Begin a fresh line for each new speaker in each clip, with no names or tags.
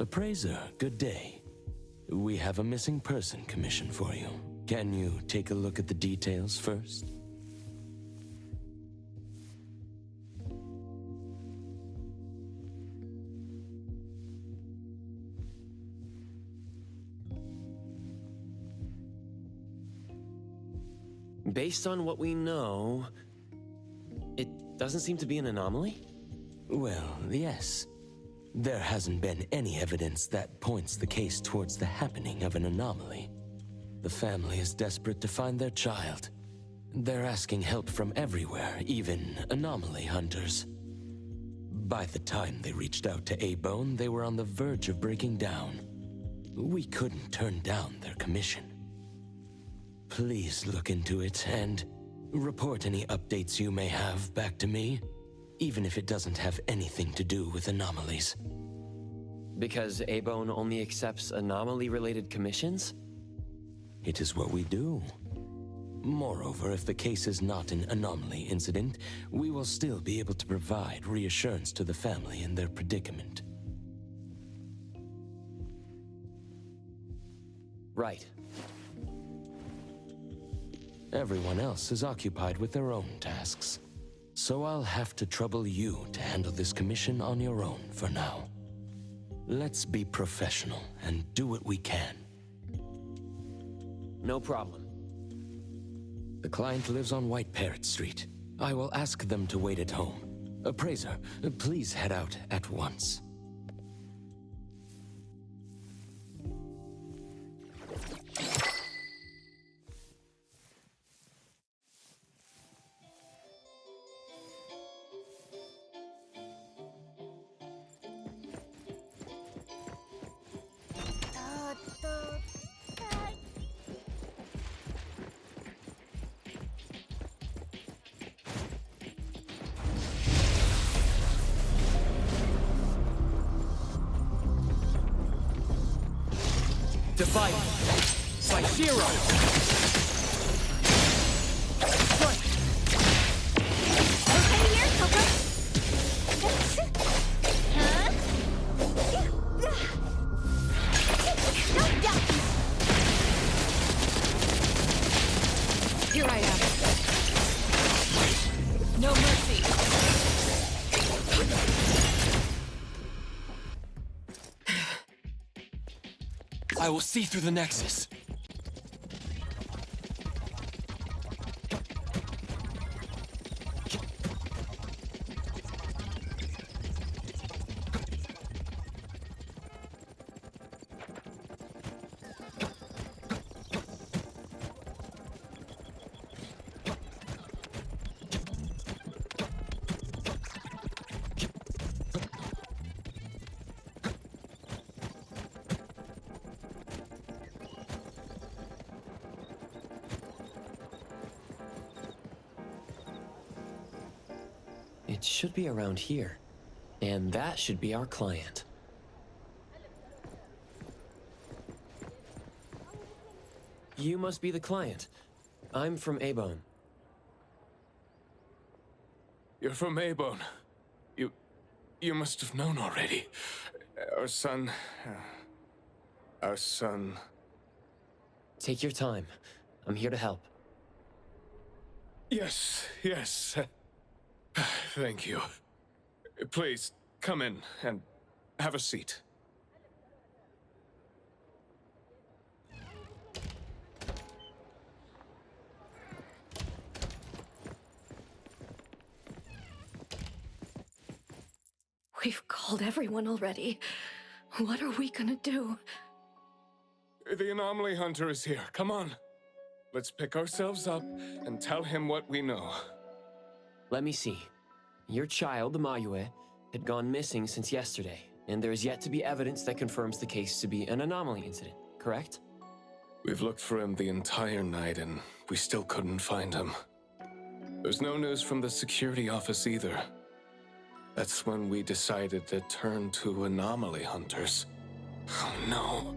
Appraiser, good day. We have a missing person commission for you. Can you take a look at the details first?
Based on what we know, it doesn't seem to be an anomaly?
Well, yes. There hasn't been any evidence that points the case towards the happening of an anomaly. The family is desperate to find their child. They're asking help from everywhere, even anomaly hunters. By the time they reached out to A-Bone, they were on the verge of breaking down. We couldn't turn down their commission. Please look into it and report any updates you may have back to me, even if it doesn't have anything to do with anomalies.
Because A-Bone only accepts anomaly-related commissions?
It is what we do. Moreover, if the case is not an anomaly incident, we will still be able to provide reassurance to the family in their predicament.
Right.
Everyone else is occupied with their own tasks, so I'll have to trouble you to handle this commission on your own for now. Let's be professional and do what we can.
No problem.
The client lives on White Parrot Street. I will ask them to wait at home. Appraiser, please head out at once.
Divide by zero. Strike.
Okay here, Coco. Huh? No doubt. Here I am. No mercy.
I will see through the Nexus. It should be around here. And that should be our client. You must be the client. I'm from A-Bone.
You're from A-Bone. You must have known already. Our son...
Take your time. I'm here to help.
Yes. Thank you. Please, come in and have a seat.
We've called everyone already. What are we gonna do?
The anomaly hunter is here. Come on. Let's pick ourselves up and tell him what we know.
Let me see. Your child, Mayue, had gone missing since yesterday, and there is yet to be evidence that confirms the case to be an anomaly incident, correct?
We've looked for him the entire night, and we still couldn't find him. There's no news from the security office either. That's when we decided to turn to anomaly hunters. Oh no.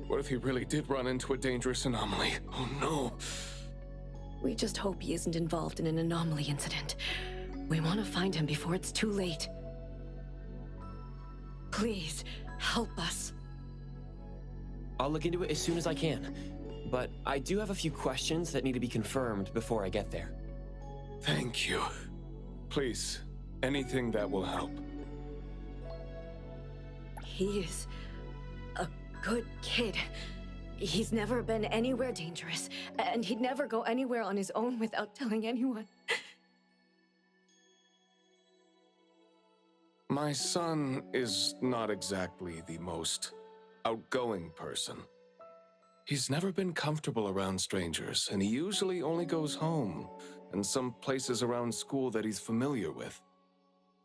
What if he really did run into a dangerous anomaly? Oh no.
We just hope he isn't involved in an anomaly incident. We want to find him before it's too late. Please, Help us.
I'll look into it as soon as I can. But I do have a few questions that need to be confirmed before I get there.
Thank you. Please, anything that will help.
He is a good kid. He's never been anywhere dangerous, and he'd never go anywhere on his own without telling anyone.
My son is not exactly the most outgoing person. He's never been comfortable around strangers, and he usually only goes home and some places around school that he's familiar with.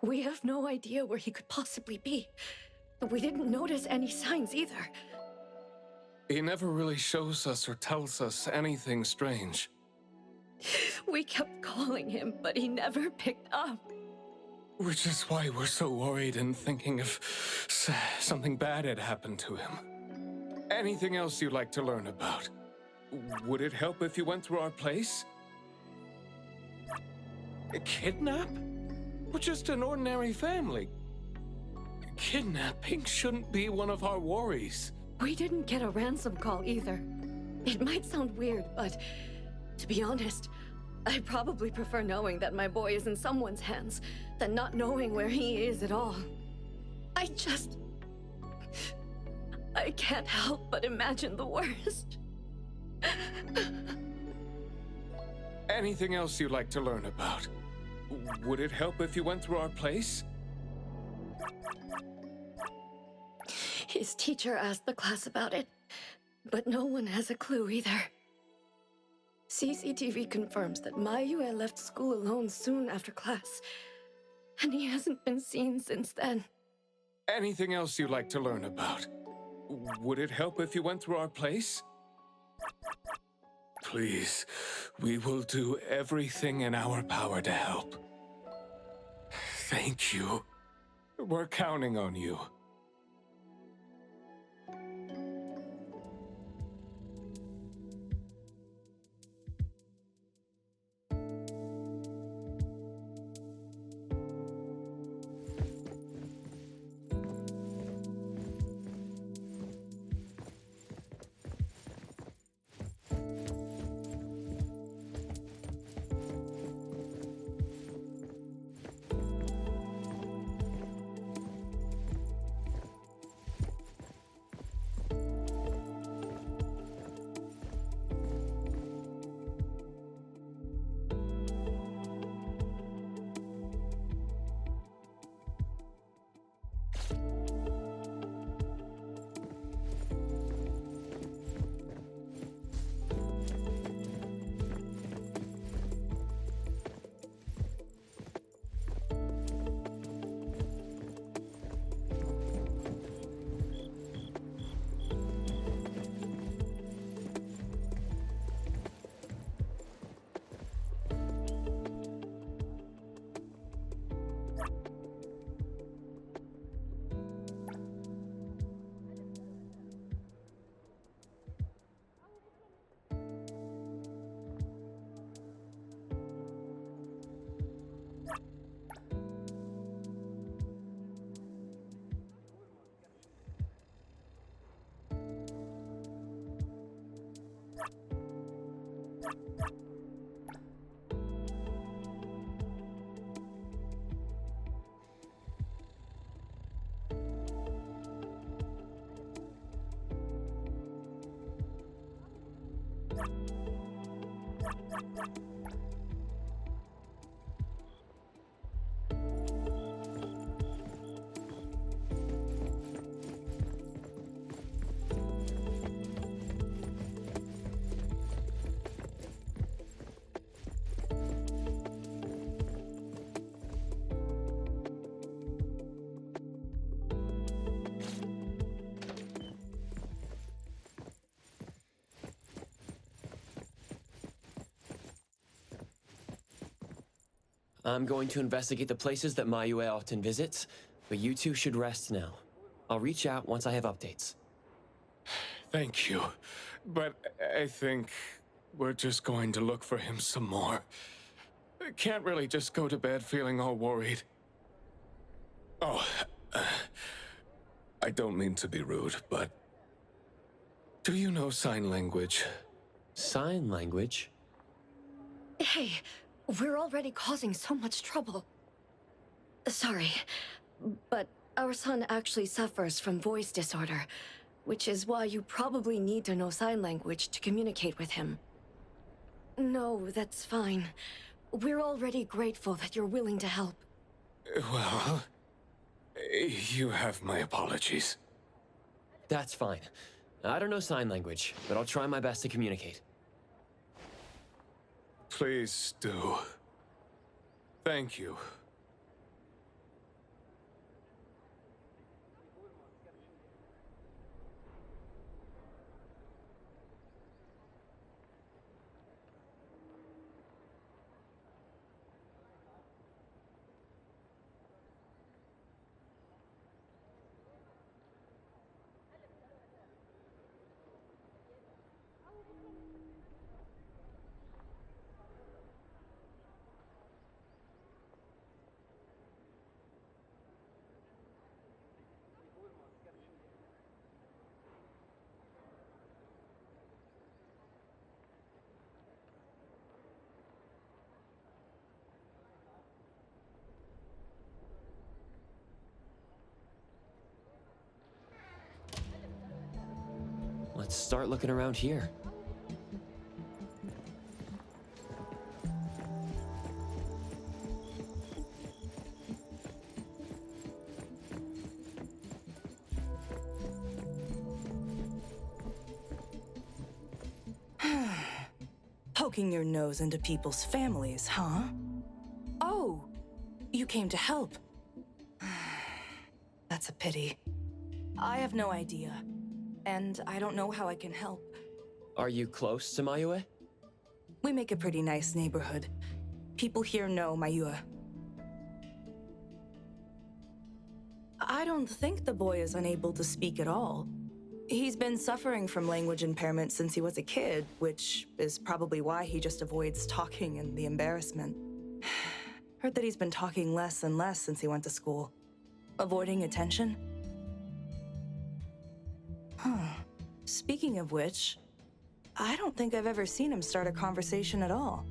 We have no idea where he could possibly be. We didn't notice any signs either.
He never really shows us or tells us anything strange.
We kept calling him, but he never picked up.
Which is why we're so worried and thinking if something bad had happened to him. Anything else you'd like to learn about? Would it help if you went through our place? A kidnap? We're just an ordinary family. Kidnapping shouldn't be one of our worries.
We didn't get a ransom call either. It might sound weird, but to be honest, I probably prefer knowing that my boy is in someone's hands than not knowing where he is at all. I can't help but imagine the worst.
Anything else you'd like to learn about? Would it help if you went through our place?
His teacher asked the class about it, but no one has a clue either. CCTV confirms that Mayue left school alone soon after class, and he hasn't been seen since then.
Anything else you'd like to learn about? Would it help if you went through our place? Please, we will do everything in our power to help. Thank you. We're counting on you.
I'm going to investigate the places that Mayue often visits, but you two should rest now. I'll reach out once I have updates.
Thank you. But I think we're just going to look for him some more. Can't really just go to bed feeling all worried. Oh, I don't mean to be rude, but do you know sign language?
Sign language?
Hey, we're already causing so much trouble. Sorry, but our son actually suffers from voice disorder, which is why you probably need to know sign language to communicate with him. No, that's fine. We're already grateful that you're willing to help.
Well, you have my apologies.
That's fine. I don't know sign language, but I'll try my best to communicate.
Please do. Thank you.
Let's start looking around here.
Poking your nose into people's families, huh? Oh, you came to help. That's a pity. I have no idea, and I don't know how I can help.
Are you close to Mayue?
We make a pretty nice neighborhood. People here know Mayue. I don't think the boy is unable to speak at all. He's been suffering from language impairment since he was a kid, which is probably why he just avoids talking and the embarrassment. Heard that he's been talking less and less since he went to school. Avoiding attention? Huh. Speaking of which, I don't think I've ever seen him start a conversation at all.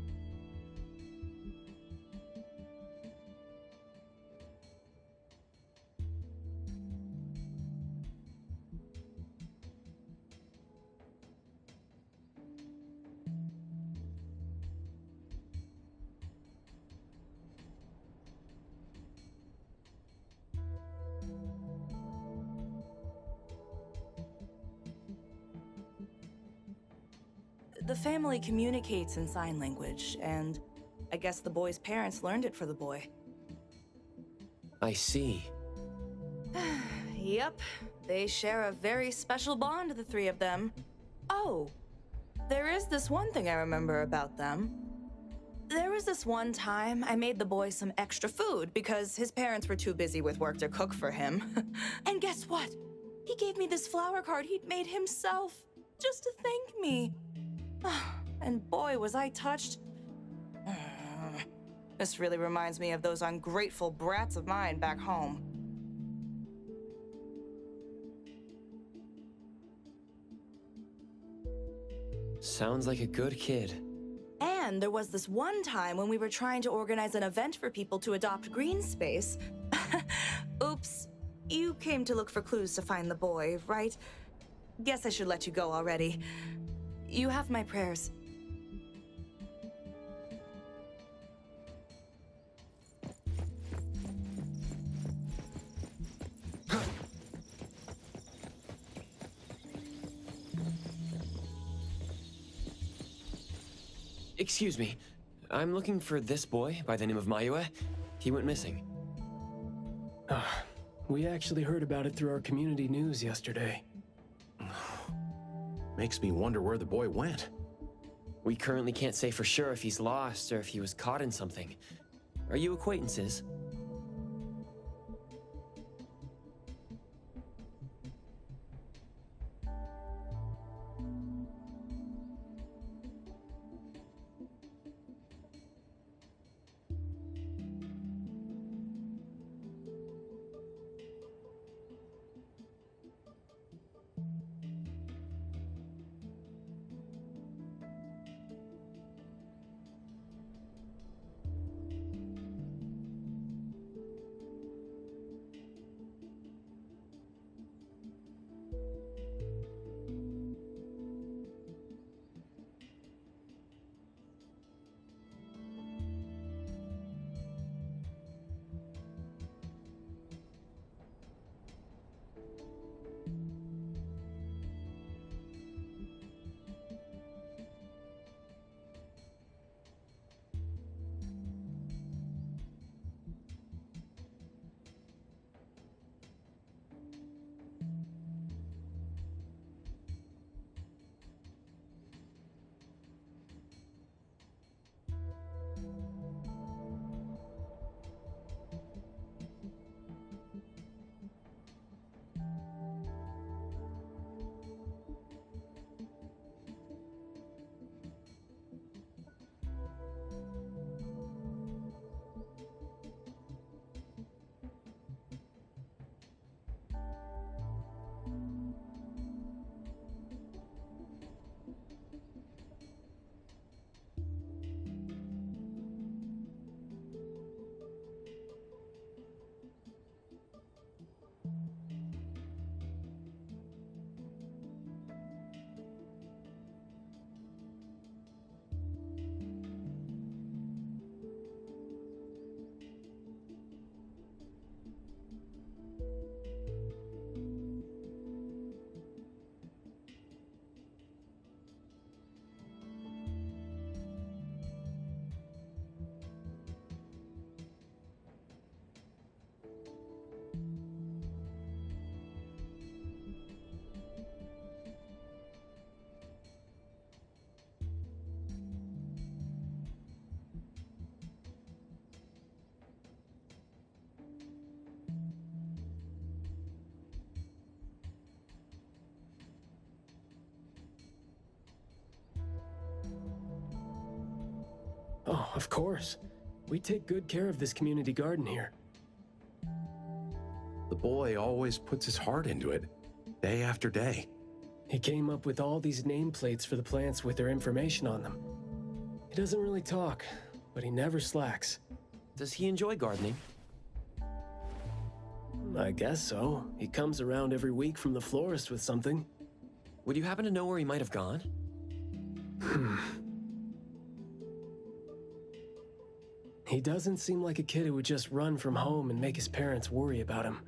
The family communicates in sign language, and I guess the boy's parents learned it for the boy.
I see.
Yep, they share a very special bond, the three of them. Oh, there is this one thing I remember about them. There was this one time I made the boy some extra food because his parents were too busy with work to cook for him. And guess what? He gave me this flower card he'd made himself, just to thank me. And boy, was I touched. This really reminds me of those ungrateful brats of mine back home.
Sounds like a good kid.
And there was this one time when we were trying to organize an event for people to adopt green space. Oops, you came to look for clues to find the boy, right? Guess I should let you go already. You have my prayers.
Excuse me. I'm looking for this boy by the name of Mayue. He went missing.
We actually heard about it through our community news yesterday.
Makes me wonder where the boy went.
We currently can't say for sure if he's lost or if he was caught in something. Are you acquaintances?
Oh, of course. We take good care of this community garden here.
The boy always puts his heart into it, day after day.
He came up with all these nameplates for the plants with their information on them. He doesn't really talk, but he never slacks.
Does he enjoy gardening?
I guess so. He comes around every week from the florist with something.
Would you happen to know where he might have gone?
He doesn't seem like a kid who would just run from home and make his parents worry about him.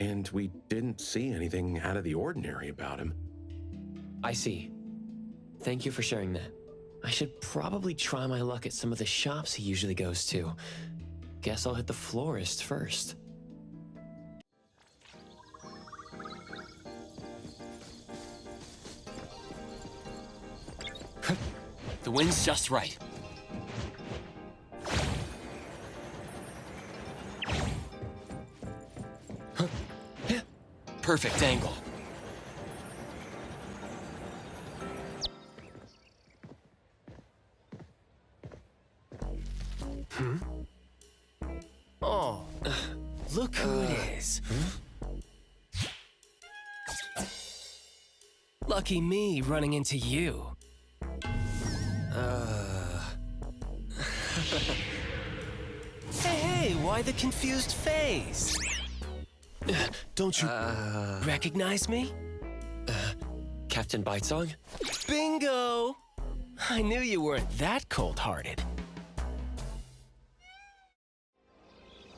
And we didn't see anything out of the ordinary about him.
I see. Thank you for sharing that. I should probably try my luck at some of the shops he usually goes to. Guess I'll hit the florist first.
The wind's just right. Perfect angle.
Oh, look who it is. Lucky me running into you. Hey, why the confused face?
Don't you...
Recognize me?
Captain Baicang?
Bingo! I knew you weren't that cold-hearted.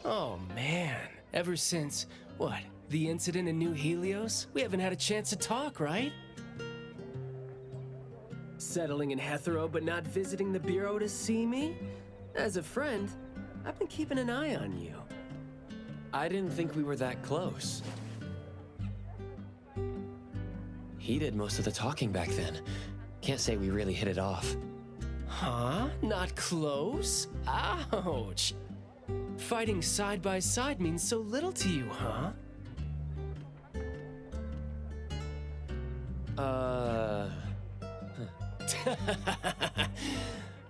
Oh, man. Ever since, what, the incident in New Helios? We haven't had a chance to talk, right? Settling in Hetero but not visiting the Bureau to see me? As a friend, I've been keeping an eye on you.
I didn't think we were that close. He did most of the talking back then. Can't say we really hit it off.
Huh? Not close? Ouch! fighting side by side means so little to you, huh?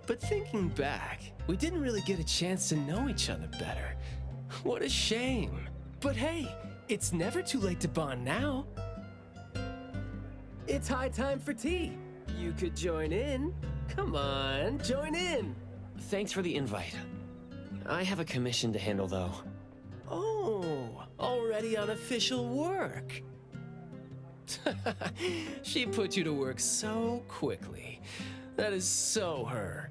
But thinking back, we didn't really get a chance to know each other better. What a shame. But hey, it's never too late to bond now. It's high time for tea. You could join in. Come on, join in.
Thanks for the invite. I have a commission to handle, though.
Oh, already on official work. She put you to work so quickly. That is so her.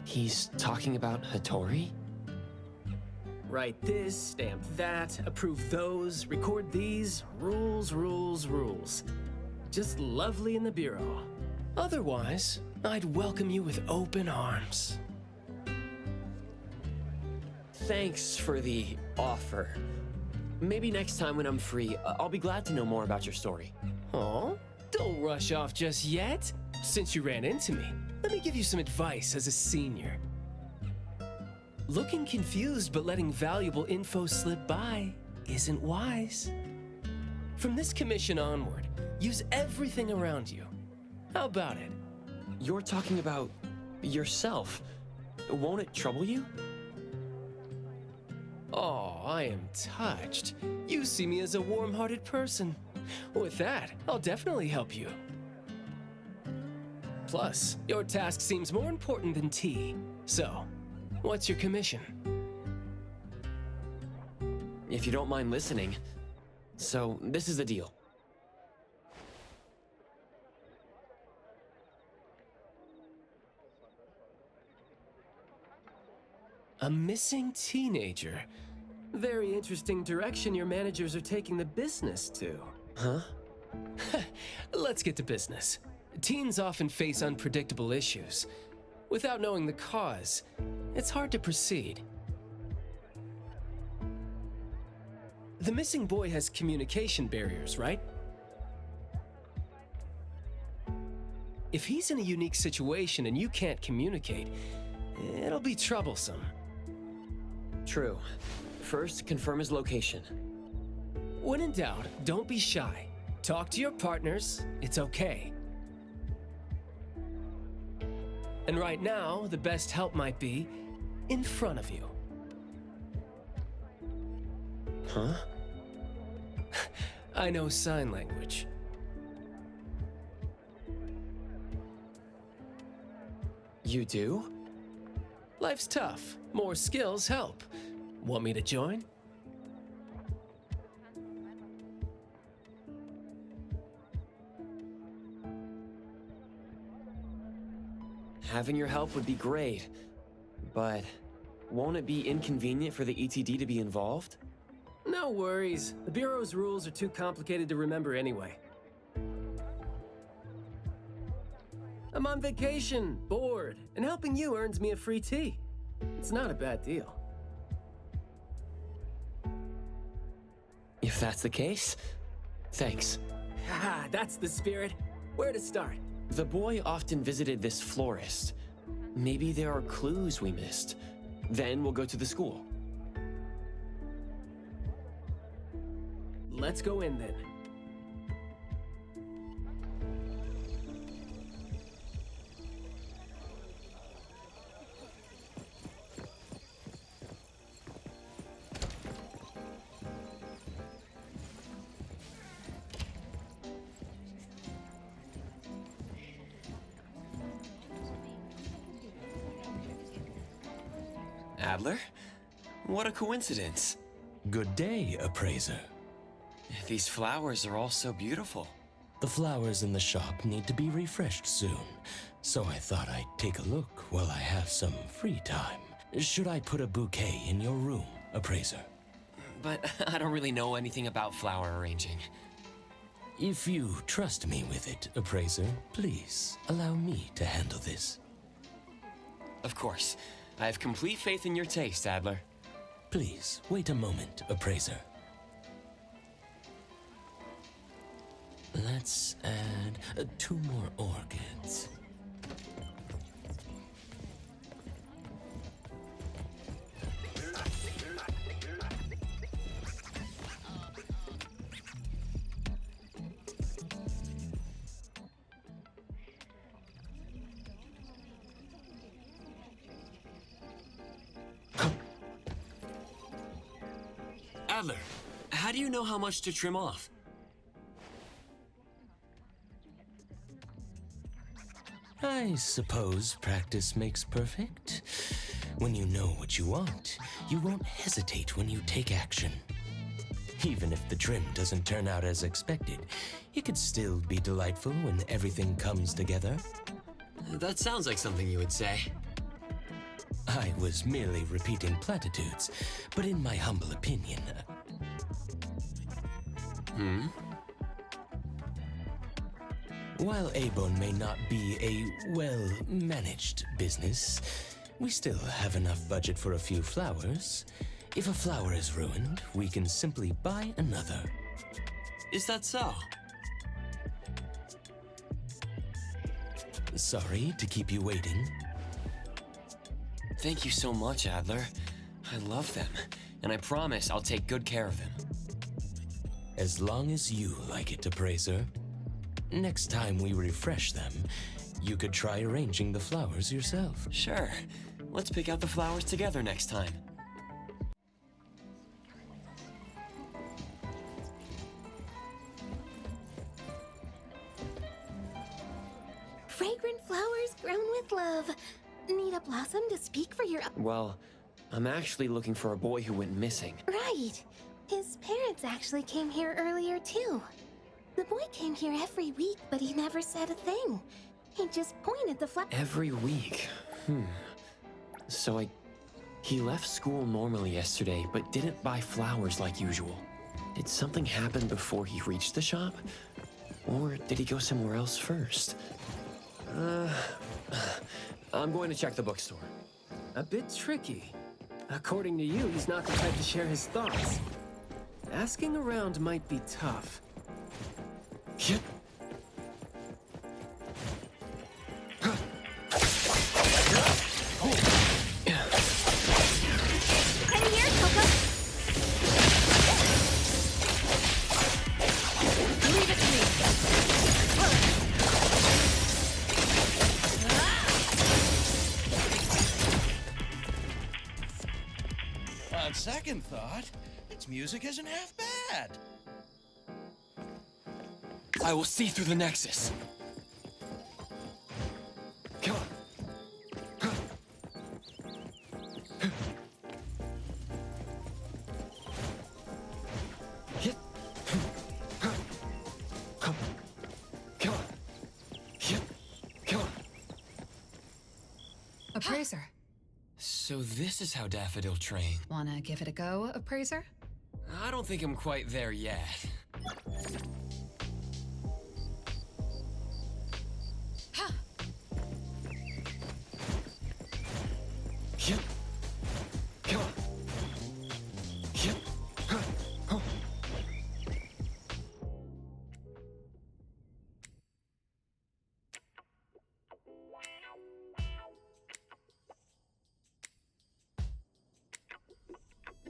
He's talking about Hattori?
Write this, stamp that, approve those, record these, rules, rules, rules. Just lovely in the bureau. Otherwise, I'd welcome you with open arms.
Thanks for the offer. Maybe next time when I'm free, I'll be glad to know more about your story.
Oh, don't rush off just yet. Since you ran into me, let me give you some advice as a senior. Looking confused but letting valuable info slip by isn't wise. From this commission onward, use everything around you. How about it?
You're talking about yourself. Won't it trouble you?
Oh, I am touched. You see me as a warm-hearted person. With that, I'll definitely help you. Plus, your task seems more important than tea. So, what's your commission?
If you don't mind listening. So, this is the deal.
A missing teenager. Very interesting direction your managers are taking the business to.
Huh?
Let's get to business. Teens often face unpredictable issues. Without knowing the cause, it's hard to proceed. The missing boy has communication barriers, right? If he's in a unique situation and you can't communicate, it'll be troublesome.
True. First, confirm his location.
When in doubt, don't be shy. Talk to your partners, it's okay. And right now, the best help might be in front of you.
Huh?
I know sign language.
You do?
Life's tough. More skills help. Want me to join?
Having your help would be great, but won't it be inconvenient for the ETD to be involved?
No worries. The Bureau's rules are too complicated to remember anyway. I'm on vacation, bored, and helping you earns me a free tea. It's not a bad deal.
If that's the case, thanks.
Haha, that's the spirit. Where to start?
The boy often visited this florist. Maybe there are clues we missed. Then we'll go to the school.
Let's go in then.
Adler? What a coincidence.
Good day, appraiser.
These flowers are all so beautiful.
The flowers in the shop need to be refreshed soon, so I thought I'd take a look while I have some free time. Should I put a bouquet in your room, appraiser?
But I don't really know anything about flower arranging.
If you trust me with it, appraiser, please allow me to handle this.
Of course. I have complete faith in your taste, Adler.
Please, wait a moment, appraiser. Let's add 2 more orchids.
Adler, how do you know how much to trim off?
I suppose practice makes perfect. When you know what you want, you won't hesitate when you take action. Even if the trim doesn't turn out as expected, it could still be delightful when everything comes together.
That sounds like something you would say.
I was merely repeating platitudes, but in my humble opinion... While A-Bone may not be a well-managed business, we still have enough budget for a few flowers. If a flower is ruined, we can simply buy another.
Is that so?
Sorry to keep you waiting.
Thank you so much, Adler. I love them, and I promise I'll take good care of them.
As long as you like it, Appraiser. Next time we refresh them, you could try arranging the flowers yourself.
Sure. Let's pick out the flowers together next time.
Fragrant flowers grown with love. Need a blossom to speak for your...
Well, I'm actually looking for a boy who went missing.
Right. His parents actually came here earlier, too. The boy came here every week, but he never said a thing. He just pointed the flower...
Every week? So he left school normally yesterday, but didn't buy flowers like usual. Did something happen before he reached the shop? Or did he go somewhere else first? I'm going to check the bookstore.
A bit tricky. According to you, he's not the type to share his thoughts. Asking around might be tough.
On second thought, its music isn't half bad.
I will see through the Nexus. Come on.
Appraiser.
So this is how Daffodil trained.
Wanna give it a go, Appraiser?
I don't think I'm quite there yet.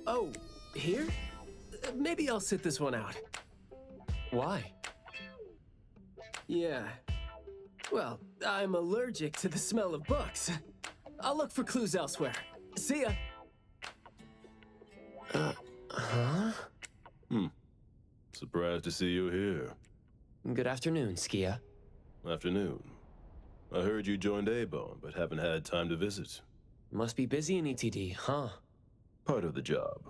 Oh, here? Maybe I'll sit this one out.
Why?
Yeah. Well, I'm allergic to the smell of books. I'll look for clues elsewhere. See ya.
Surprised to see you here.
Good afternoon, Skia.
Afternoon. I heard you joined A-Bone, but haven't had time to visit.
Must be busy in ETD, huh?
Part of the job.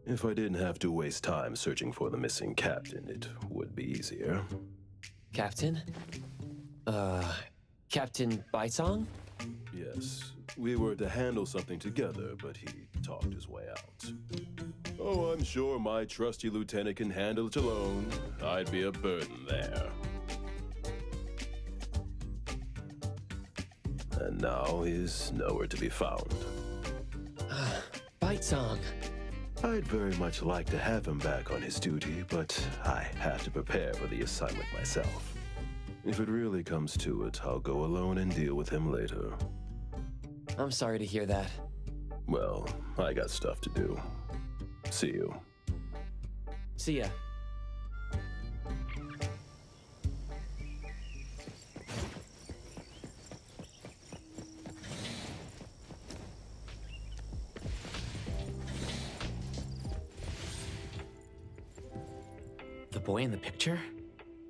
If I didn't have to waste time searching for the missing captain, it would be easier.
Captain? Captain Baicang?
Yes, we were to handle something together, but he talked his way out. Oh, I'm sure my trusty lieutenant can handle it alone. I'd be a burden there. And now he's nowhere to be found.
Baicang.
I'd very much like to have him back on his duty, but I have to prepare for the assignment myself. If it really comes to it, I'll go alone and deal with him later.
I'm sorry to hear that.
Well, I got stuff to do. See you.
See ya.
The boy in the picture?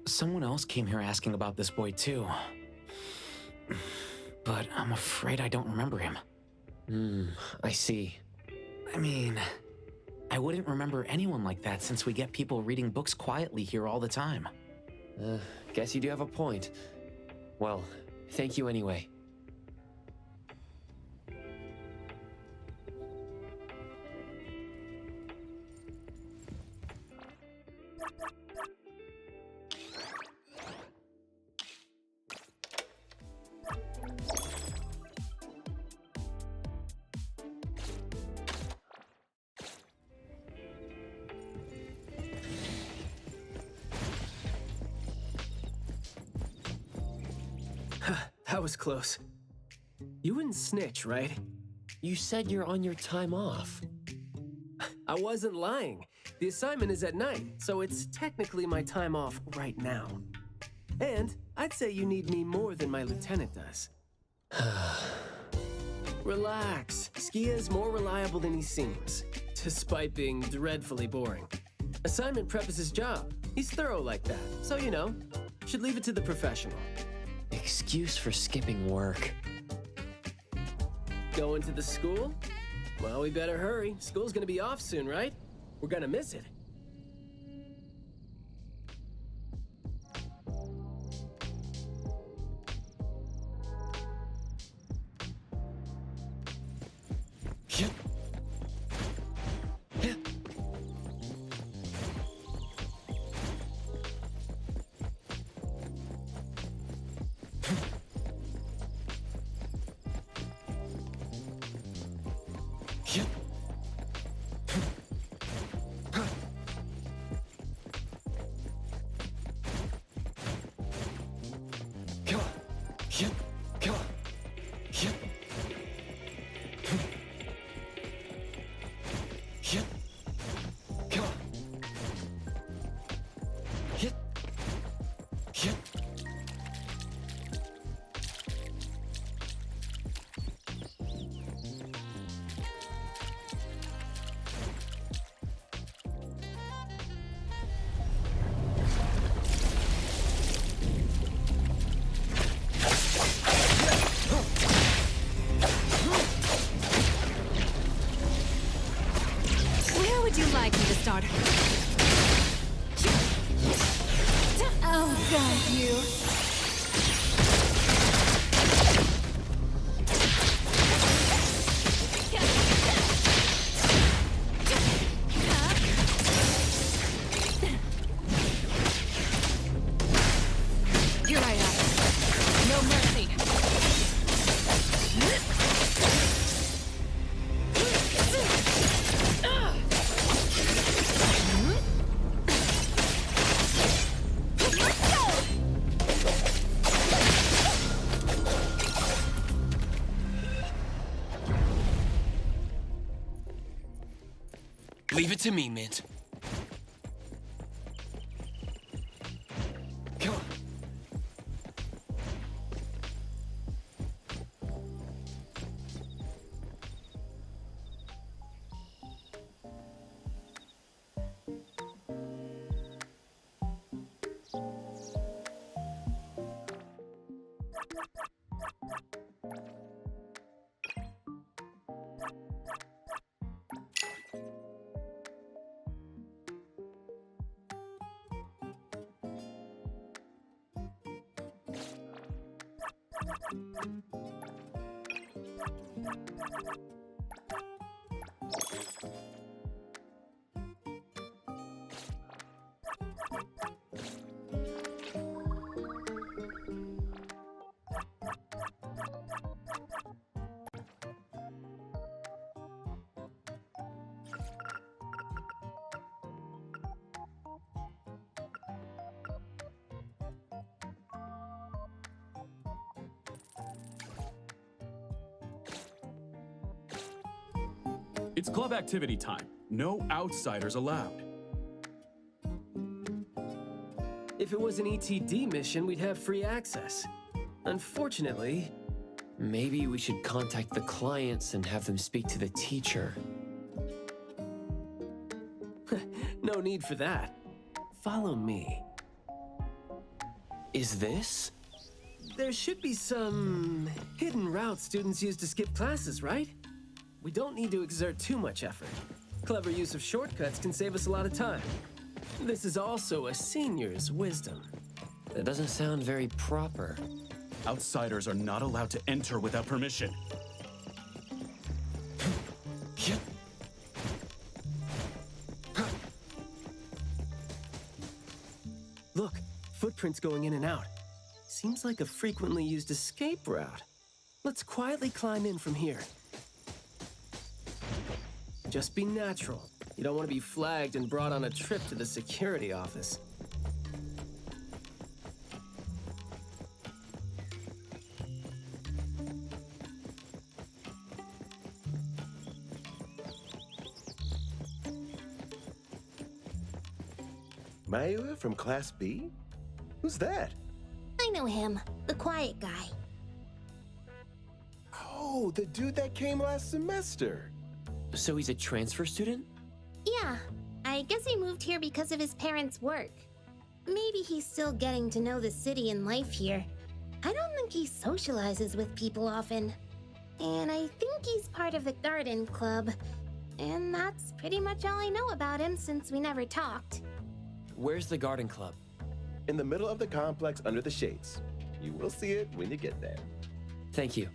Someone else came here asking about this boy too. But I'm afraid I don't remember him.
I see.
I mean, I wouldn't remember anyone like that since we get people reading books quietly here all the time.
Guess you do have a point. Well, thank you anyway.
That was close. You wouldn't snitch, right?
You said you're on your time off.
I wasn't lying. The assignment is at night, so it's technically my time off right now. And I'd say you need me more than my lieutenant does. Relax. Skia is more reliable than he seems, despite being dreadfully boring. Assignment prep is his job. He's thorough like that, so you know, should leave it to the professional.
Excuse for skipping work.
Going to the school? Well, we better hurry. School's gonna be off soon, right? We're gonna miss it.
Oh, God, you.
Here I am. No mercy.
Leave it to me, Mint.
Come on.
It's club activity time. No outsiders allowed.
If it was an ETD mission, we'd have free access. Unfortunately...
Maybe we should contact the clients and have them speak to the teacher.
No need for that. follow me.
Is this?
There should be some hidden routes students use to skip classes, right? We don't need to exert too much effort. Clever use of shortcuts can save us a lot of time. This is also a senior's wisdom.
That doesn't sound very proper.
Outsiders are not allowed to enter without permission.
Look, footprints going in and out. Seems like a frequently used escape route. Let's quietly climb in from here. Just be natural. You don't want to be flagged and brought on a trip to the security office.
Mayua from Class B? Who's that?
I know him, the quiet guy.
Oh, the dude that came last semester.
So he's a transfer student?
Yeah, I guess he moved here because of his parents' work. Maybe he's still getting to know the city and life here. I don't think he socializes with people often. And I think he's part of the garden club. And that's pretty much all I know about him since we never talked.
Where's the garden club?
In the middle of the complex under the shades. You will see it when you get there.
Thank you.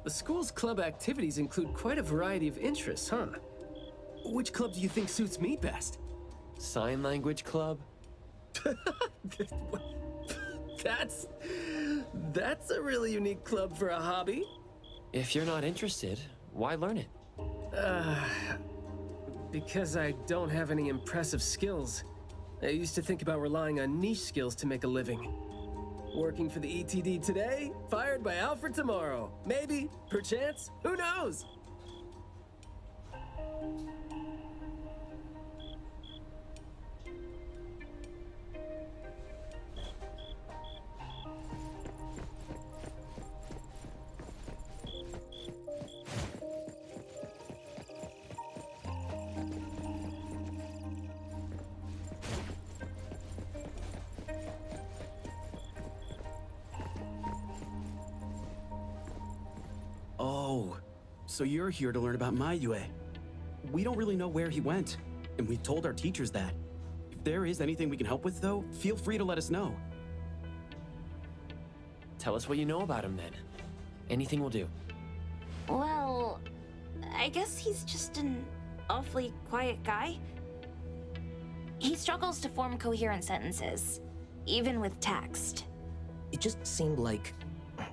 The school's club activities include quite a variety of interests, huh? Which club do you think suits me best?
Sign language club?
That's a really unique club for a hobby.
If you're not interested, why learn it?
Because I don't have any impressive skills. I used to think about relying on niche skills to make a living. Working for the ETD today, fired by Alfred tomorrow. Maybe, perchance, who knows?
Oh, so you're here to learn about Mayue. We don't really know where he went, and we told our teachers that. If there is anything we can help with, though, feel free to let us know.
Tell us what you know about him, then. Anything will do.
Well, I guess he's just an awfully quiet guy. He struggles to form coherent sentences, even with text.
It just seemed like,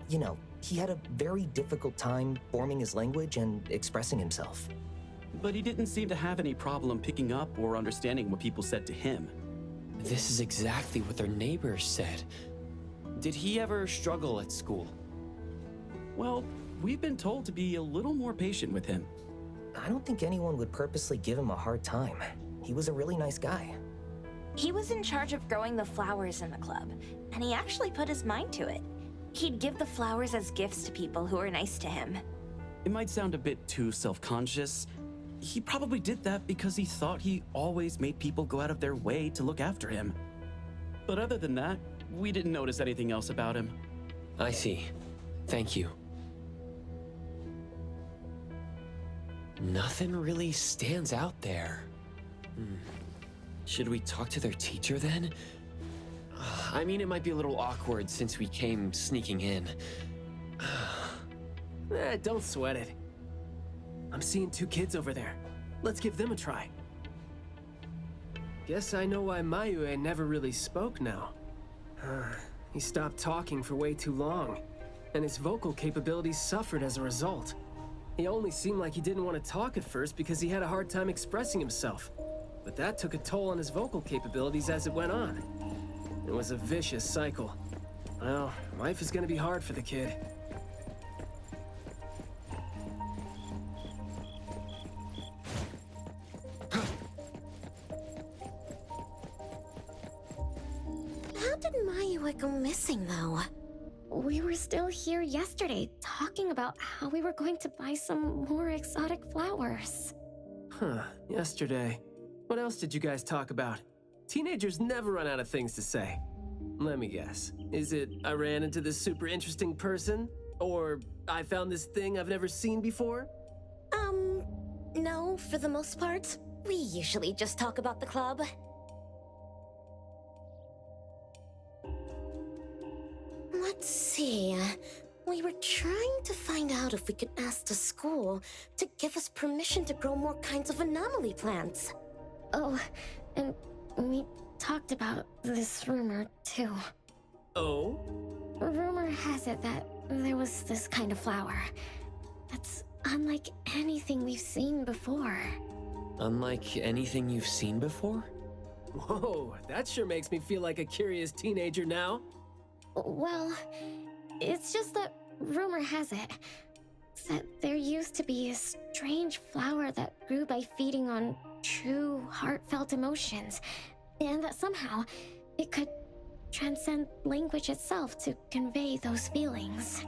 you know, he had a very difficult time forming his language and expressing himself.
But he didn't seem to have any problem picking up or understanding what people said to him.
This is exactly what their neighbors said. Did he ever struggle at school?
Well, we've been told to be a little more patient with him.
I don't think anyone would purposely give him a hard time. He was a really nice guy.
He was in charge of growing the flowers in the club, and he actually put his mind to it. He'd give the flowers as gifts to people who were nice to him.
It might sound a bit too self-conscious. He probably did that because he thought he always made people go out of their way to look after him. But other than that, we didn't notice anything else about him.
I see. Thank you. Nothing really stands out there. Should we talk to their teacher then? I mean, it might be a little awkward since we came sneaking in.
Don't sweat it. I'm seeing 2 kids over there. Let's give them a try. Guess I know why Mayue never really spoke now. He stopped talking for way too long, and his vocal capabilities suffered as a result. He only seemed like he didn't want to talk at first because he had a hard time expressing himself. But that took a toll on his vocal capabilities as it went on. It was a vicious cycle. Well, life is gonna be hard for the kid.
How did Mayue go missing, though? We were still here yesterday, talking about how we were going to buy some more exotic flowers.
Yesterday. What else did you guys talk about? Teenagers never run out of things to say. Let me guess. Is it I ran into this super interesting person? Or I found this thing I've never seen before?
No, for the most part. We usually just talk about the club. Let's see. We were trying to find out if we could ask the school to give us permission to grow more kinds of anomaly plants. Oh, and we talked about this rumor, too.
Oh?
Rumor has it that there was this kind of flower that's unlike anything we've seen before.
Unlike anything you've seen before?
Whoa, that sure makes me feel like a curious teenager now.
Well, it's just that rumor has it that there used to be a strange flower that grew by feeding on true, heartfelt emotions, and that somehow it could transcend language itself to convey those feelings.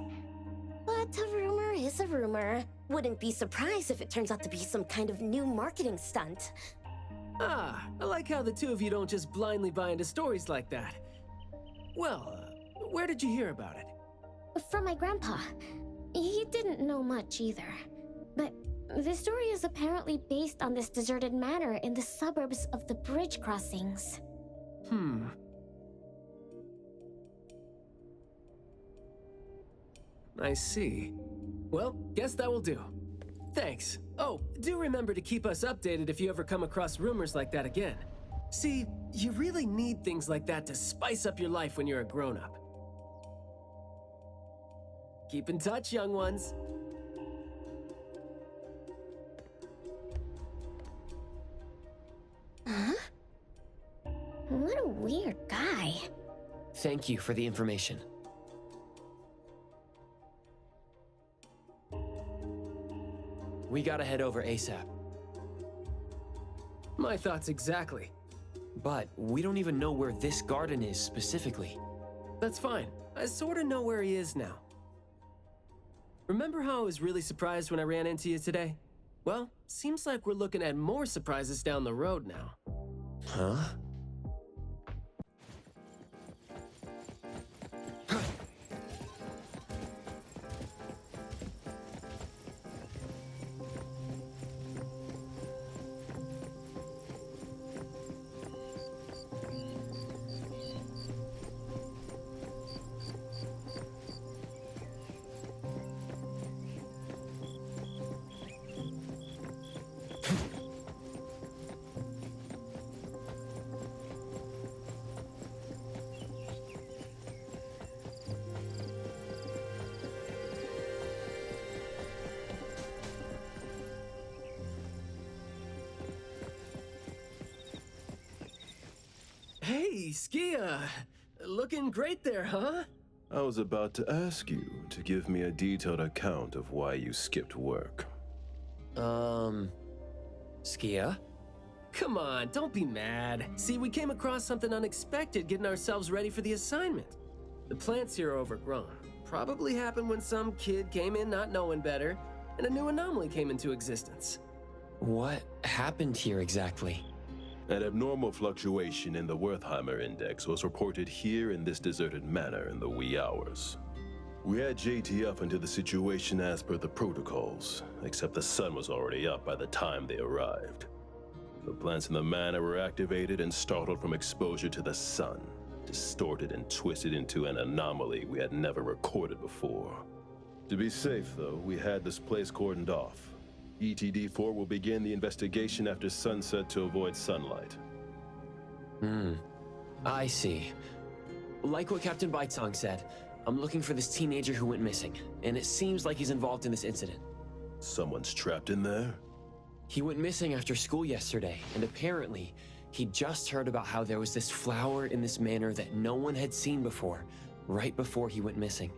But a rumor is a rumor. Wouldn't be surprised if it turns out to be some kind of new marketing stunt.
I like how the two of you don't just blindly buy into stories like that. Well, where did you hear about it?
From my grandpa. He didn't know much either. But the story is apparently based on this deserted manor in the suburbs of the bridge crossings.
I see. Well, guess that will do. Thanks. Oh, do remember to keep us updated if you ever come across rumors like that again. See, you really need things like that to spice up your life when you're a grown-up. Keep in touch, young ones.
Huh? What a weird guy.
Thank you for the information. We gotta head over ASAP.
My thoughts exactly.
But we don't even know where this garden is specifically.
That's fine. I sorta know where he is now. Remember how I was really surprised when I ran into you today? Well, seems like we're looking at more surprises down the road now.
Huh?
Hey, Skia! Looking great there, huh?
I was about to ask you to give me a detailed account of why you skipped work.
Skia?
Come on, don't be mad. See, we came across something unexpected getting ourselves ready for the assignment. The plants here are overgrown. Probably happened when some kid came in not knowing better, and a new anomaly came into existence.
What happened here exactly?
An abnormal fluctuation in the Wertheimer index was reported here in this deserted manor in the wee hours. We had JT up into the situation as per the protocols, except the sun was already up by the time they arrived. The plants in the manor were activated and startled from exposure to the sun, distorted and twisted into an anomaly we had never recorded before. To be safe, though, we had this place cordoned off. ETD-4 will begin the investigation after sunset to avoid sunlight.
I see. Like what Captain Baicang said, I'm looking for this teenager who went missing, and it seems like he's involved in this incident.
Someone's trapped in there?
He went missing after school yesterday, and apparently, he just heard about how there was this flower in this manor that no one had seen before, right before he went missing.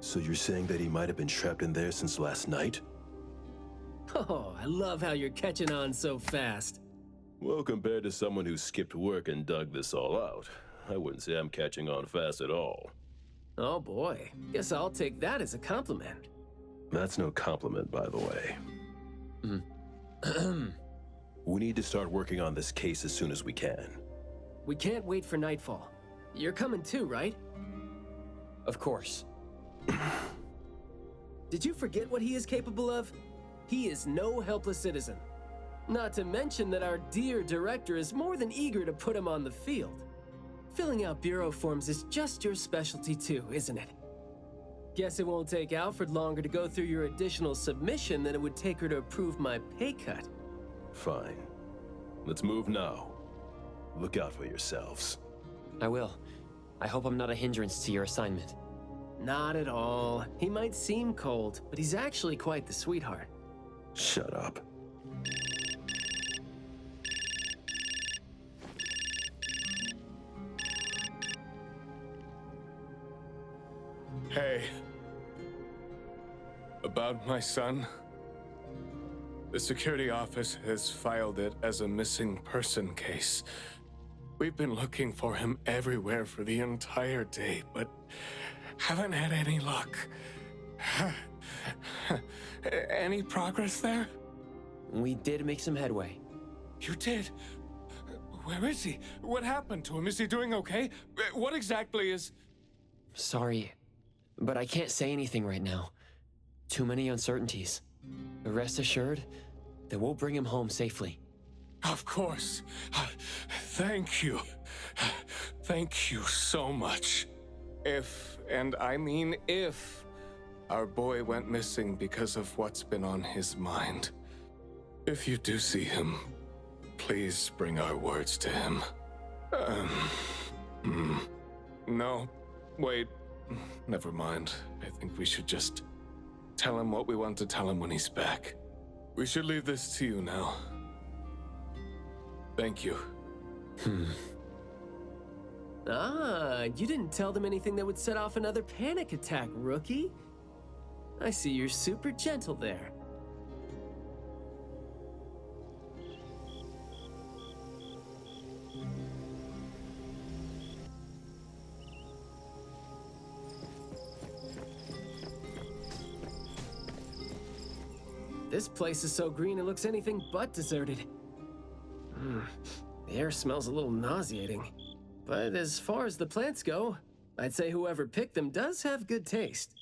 So you're saying that he might have been trapped in there since last night?
Oh, I love how you're catching on so fast.
Well, compared to someone who skipped work and dug this all out, I wouldn't say I'm catching on fast at all.
Oh boy, guess I'll take that as a compliment.
That's no compliment, by the way. We need to start working on this case as soon as we can.
We can't wait for nightfall. You're coming too, right?
Of course.
Did you forget what he is capable of? He is no helpless citizen. Not to mention that our dear director is more than eager to put him on the field. Filling out bureau forms is just your specialty too, isn't it? Guess it won't take Alfred longer to go through your additional submission than it would take her to approve my pay cut.
Fine. Let's move now. Look out for yourselves.
I will. I hope I'm not a hindrance to your assignment.
Not at all. He might seem cold, but he's actually quite the sweetheart.
Shut up.
Hey. About my son? The security office has filed it as a missing person case. We've been looking for him everywhere for the entire day, but haven't had any luck. Any progress there?
We did make some headway.
You did? Where is he? What happened to him? Is he doing okay? What exactly is...
Sorry, but I can't say anything right now. Too many uncertainties. Rest assured that we'll bring him home safely.
Of course. Thank you. Thank you so much. If, and I mean if, our boy went missing because of what's been on his mind, if you do see him, please bring our words to him. No, wait, never mind. I think we should just tell him what we want to tell him when he's back. We should leave this to you now. Thank you.
Ah, you didn't tell them anything that would set off another panic attack, rookie. I see you're super gentle there. This place is so green it looks anything but deserted. The air smells a little nauseating. But as far as the plants go, I'd say whoever picked them does have good taste.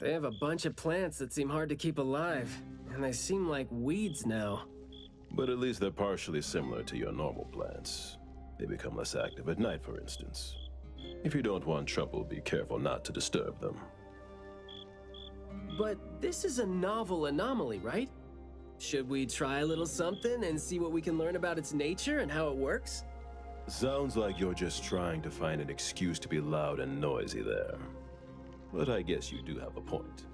They have a bunch of plants that seem hard to keep alive, and they seem like weeds now.
But at least they're partially similar to your normal plants. They become less active at night, for instance. If you don't want trouble, be careful not to disturb them.
But this is a novel anomaly, right? Should we try a little something and see what we can learn about its nature and how it works?
Sounds like you're just trying to find an excuse to be loud and noisy there. But I guess you do have a point.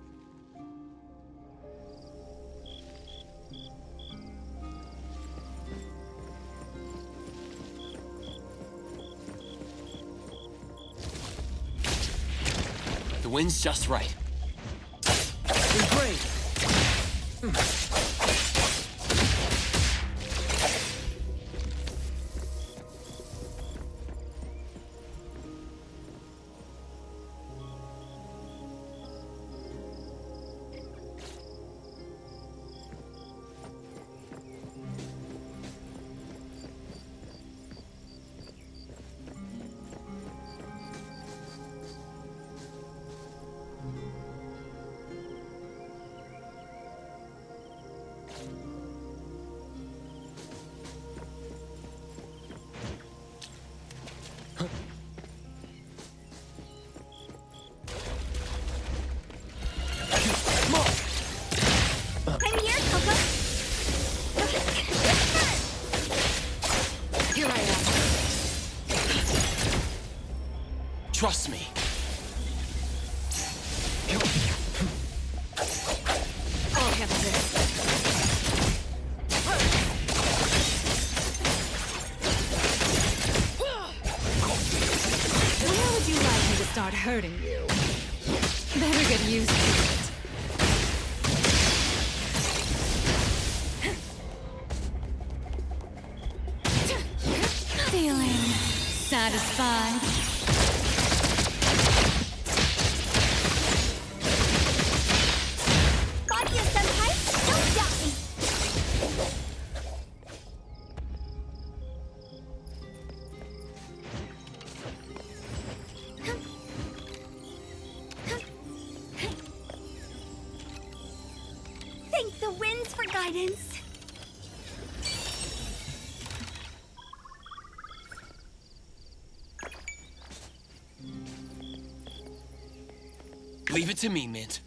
The wind's just right.
Great!
Trust me.
I'll handle this. Where would you like me to start hurting you? Better get used to it. Feeling satisfied?
Thank the winds for guidance.
Leave it to me, Mint.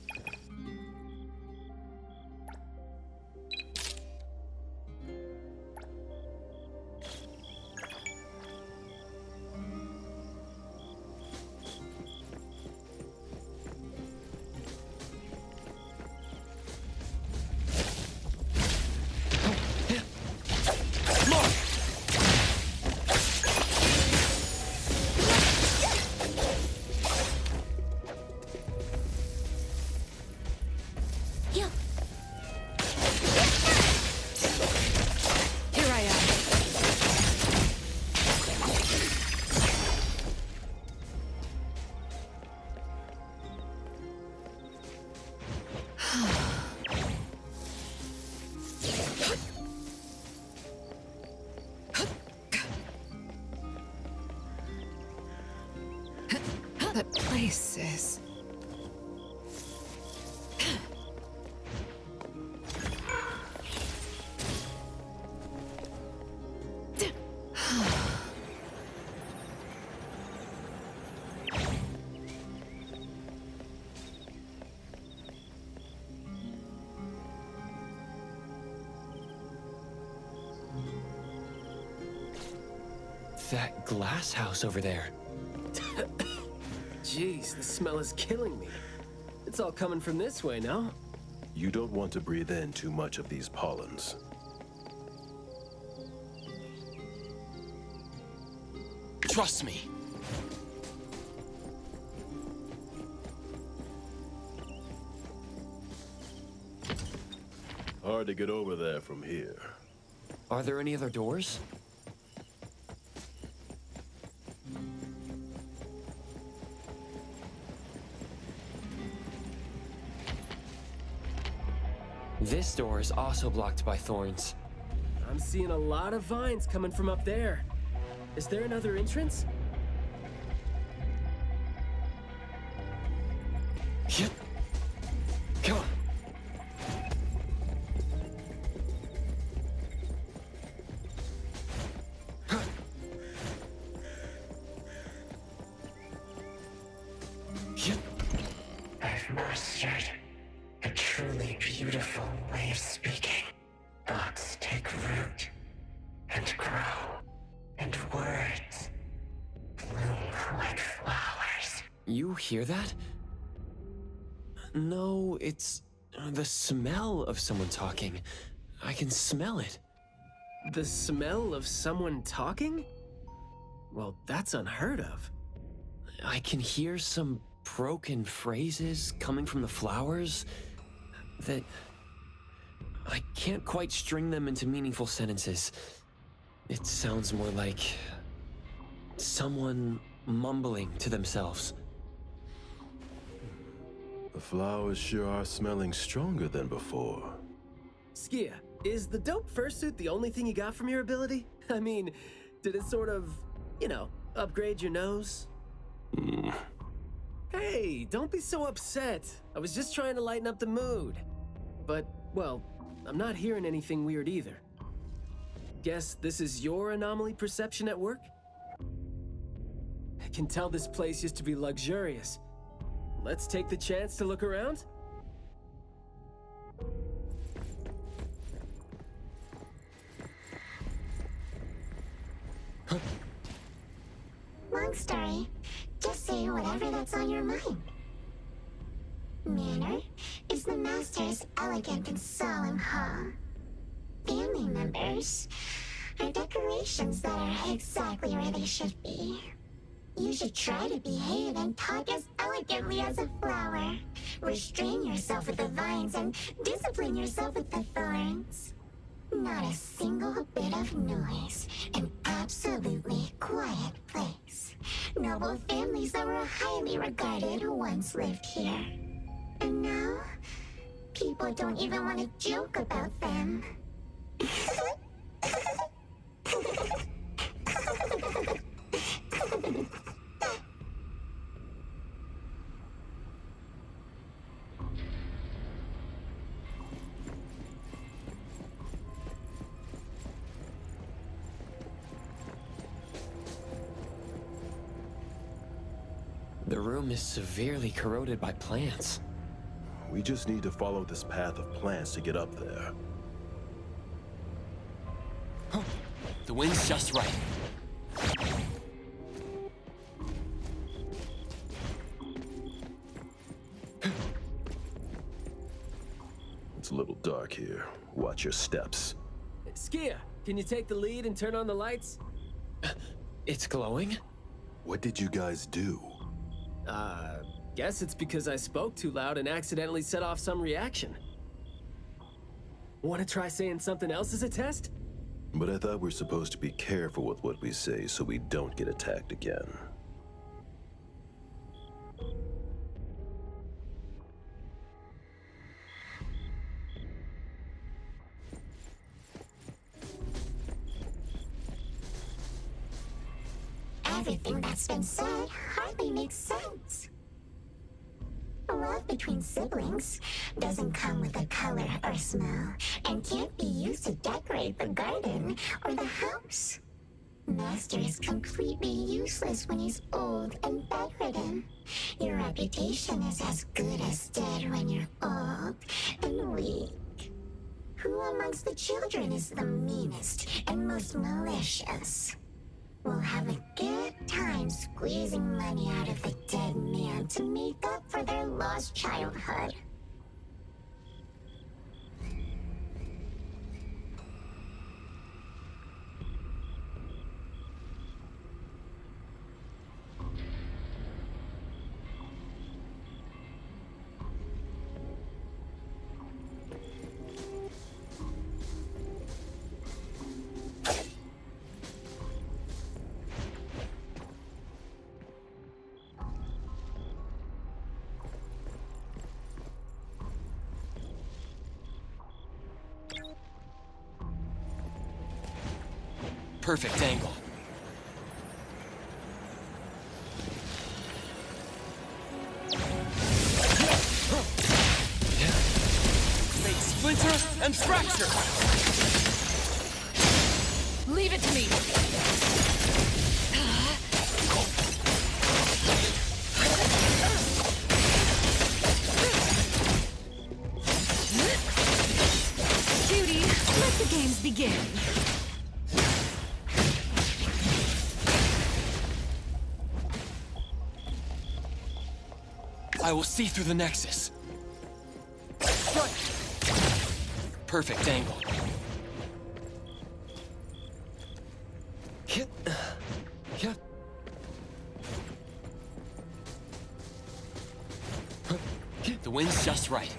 That place is...
That glass house over there.
Jeez, the smell is killing me. It's all coming from this way, no?
You don't want to breathe in too much of these pollens.
Trust me.
Hard to get over there from here.
Are there any other doors? This door is also blocked by thorns.
I'm seeing a lot of vines coming from up there. Is there another entrance?
Yep. Come on.
I've mastered a truly beautiful way of speaking. Thoughts take root and grow, and words bloom like flowers.
You hear that? No, it's the smell of someone talking. I can smell it.
The smell of someone talking? Well, that's unheard of.
I can hear some broken phrases coming from the flowers that I can't quite string them into meaningful sentences. It sounds more like someone mumbling to themselves.
The flowers sure are smelling stronger than before.
Skia, is the dope fursuit the only thing you got from your ability? I mean, did it sort of, upgrade your nose? Hey, don't be so upset. I was just trying to lighten up the mood. But, well, I'm not hearing anything weird either. Guess this is your anomaly perception at work? I can tell this place used to be luxurious. Let's take the chance to look around?
Long story. Just
say whatever that's on your mind. Manner is the master's elegant and solemn hall. Family members are decorations that are exactly where they should be. You should try to behave and talk as elegantly as a flower. Restrain yourself with the vines and discipline yourself with the thorns. Not a single bit of noise. An absolutely quiet place. Noble families that were highly regarded once lived here. And now, people don't even want to joke about them.
The room is severely corroded by plants.
We just need to follow this path of plants to get up there.
The wind's just right.
It's a little dark here. Watch your steps.
Skia, can you take the lead and turn on the lights?
It's glowing?
What did you guys do?
Guess it's because I spoke too loud and accidentally set off some reaction. Want to try saying something else as a test?
But I thought we're supposed to be careful with what we say so we don't get attacked again.
Everything that's been said hardly makes sense. Love between siblings doesn't come with a color or smell and can't be used to decorate the garden or the house. Master is completely useless when he's old and bedridden. Your reputation is as good as dead when you're old and weak. Who amongst the children is the meanest and most malicious? We'll have a good time squeezing money out of the dead man to make up for their lost childhood.
Perfect angle.
Make splinter and fracture!
Leave it to me! Judy, let the games begin.
I will see through the nexus. Perfect angle. The wind's just right.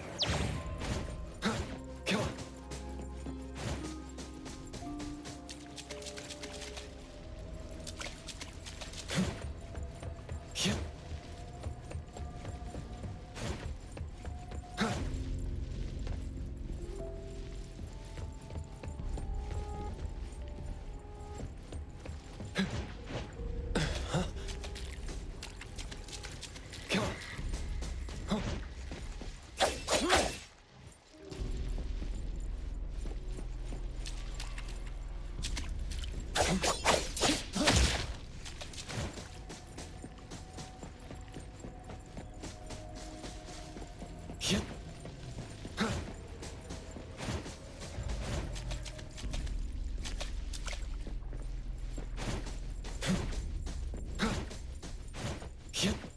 Yep.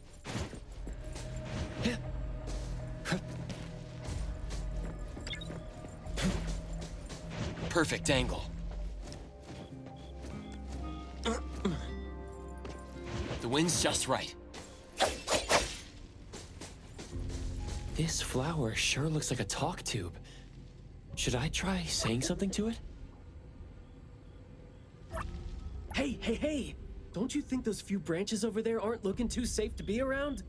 perfect angle. The wind's just right. This flower sure looks like a talk tube. Should I try saying something to it?
Hey! Don't you think those few branches over there aren't looking too safe to be around?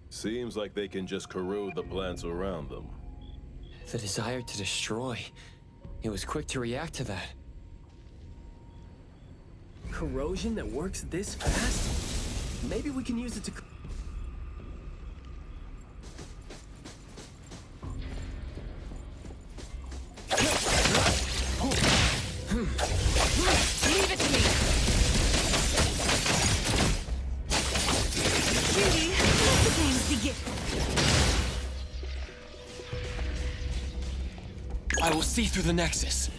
Seems like they can just corrode the plants around them.
The desire to destroy. It was quick to react to that.
Corrosion that works this fast? Maybe we can use it to...
Leave it to me! Judy, let the games begin.
I will see through the Nexus.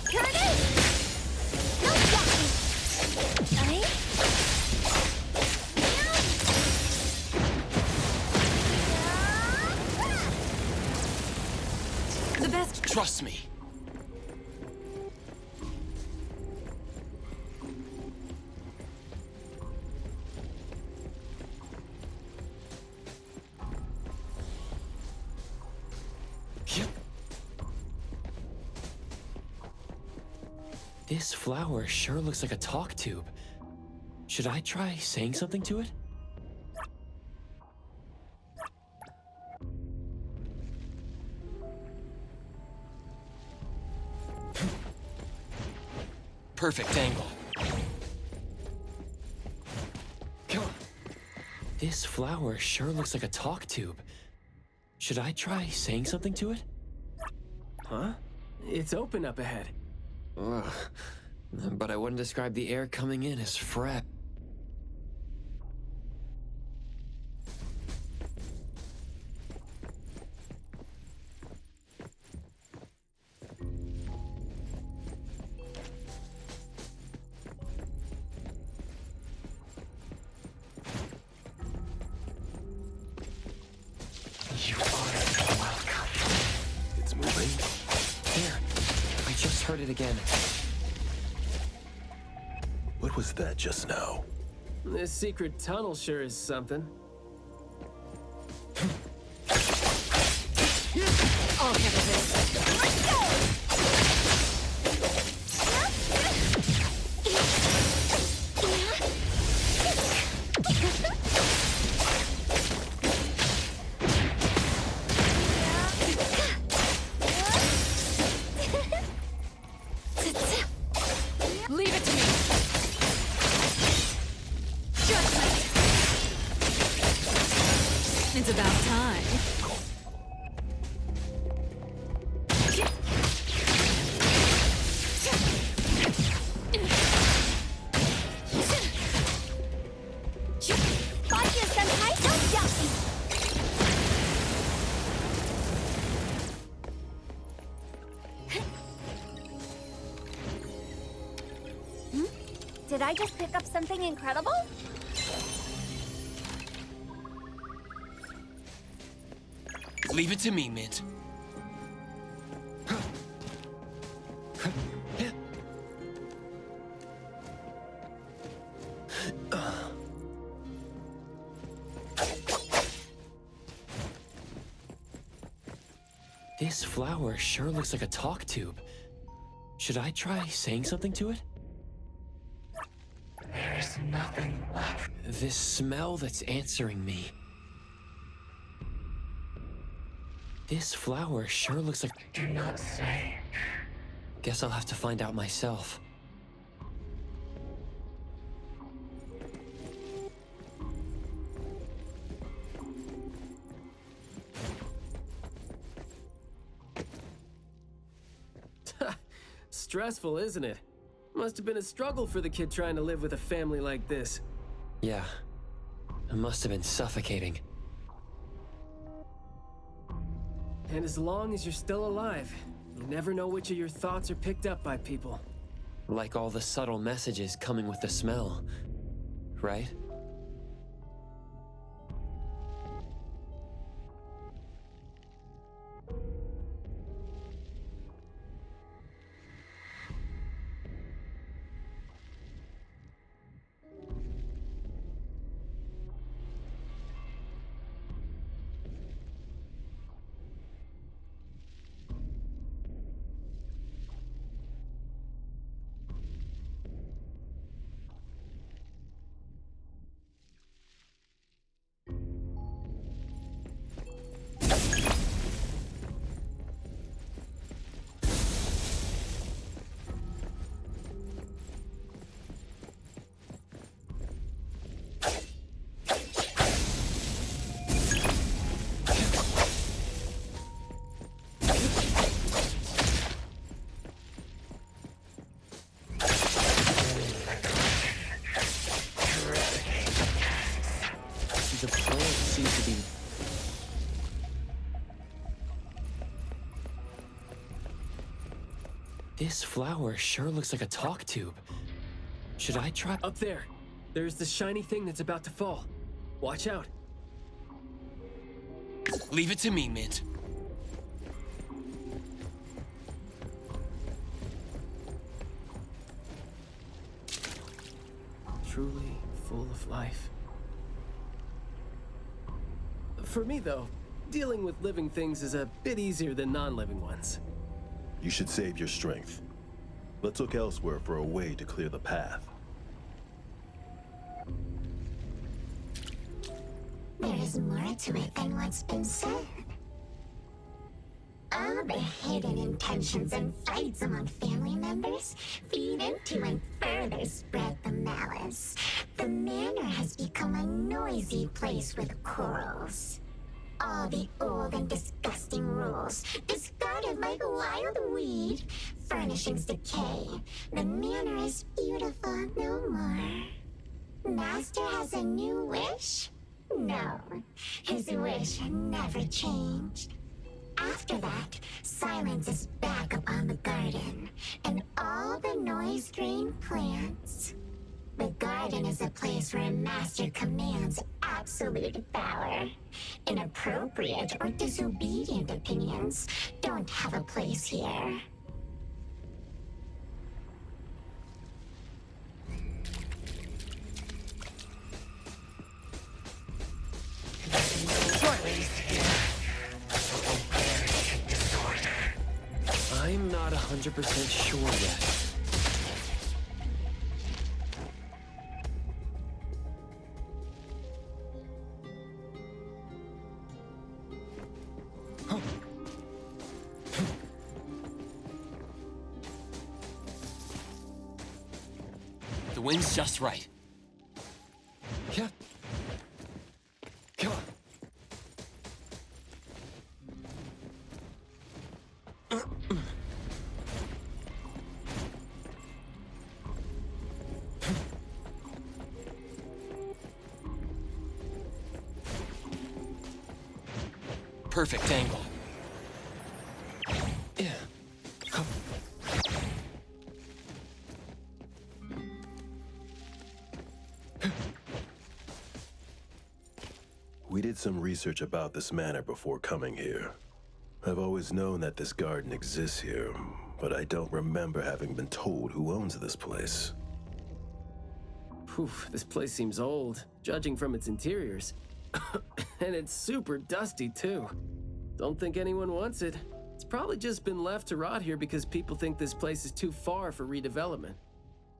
Curtis! No blocking! Honey?
The best.
Trust me. This flower sure looks like a talk tube. Should I try saying something to it? Perfect angle. This flower sure looks like a talk tube. Should I try saying something to it?
Huh? It's open up ahead.
Ugh. But I wouldn't describe the air coming in as fresh. You are welcome.
It's moving.
There. I just heard it again.
What was that just now?
This secret tunnel sure is something.
I'll handle this. Let's go! Leave it to me. Judgment. It's about time.
Did I just pick up something incredible?
Leave it to me, Mint. This flower sure looks like a talk tube. Should I try saying something to it?
There's nothing left.
This smell that's answering me. This flower sure looks like...
Do not say.
Guess I'll have to find out myself.
Stressful, isn't it? Must have been a struggle for the kid trying to live with a family like this.
Yeah. It must have been suffocating.
And as long as you're still alive, you never know which of your thoughts are picked up by people.
Like all the subtle messages coming with the smell. Right? This flower sure looks like a talk tube. Should I try?
Up there. There's the shiny thing that's about to fall. Watch out.
Leave it to me, Mint.
Truly full of life. For me, though, dealing with living things is a bit easier than non-living ones.
You should save your strength. Let's look elsewhere for a way to clear the path.
There is more to it than what's been said. All the hidden intentions and fights among family members feed into and further spread the malice. The manor has become a noisy place with quarrels. All the old and disgusting rules, discarded like wild weed. Furnishings decay. The manor is beautiful no more. Master has a new wish? No, his wish never changed. After that, silence is back upon the garden, and all the noise-drained plants. The garden is a place where Master commands absolute power. Inappropriate or disobedient opinions don't have a place here.
I'm not 100% sure yet.
The wind's just right.
Yeah. Come on.
Perfect angle.
Yeah. Come.
We did some research about this manor before coming here. I've always known that this garden exists here, but I don't remember having been told who owns this place.
Poof, this place seems old, judging from its interiors. And it's super dusty, too. Don't think anyone wants it. It's probably just been left to rot here because people think this place is too far for redevelopment.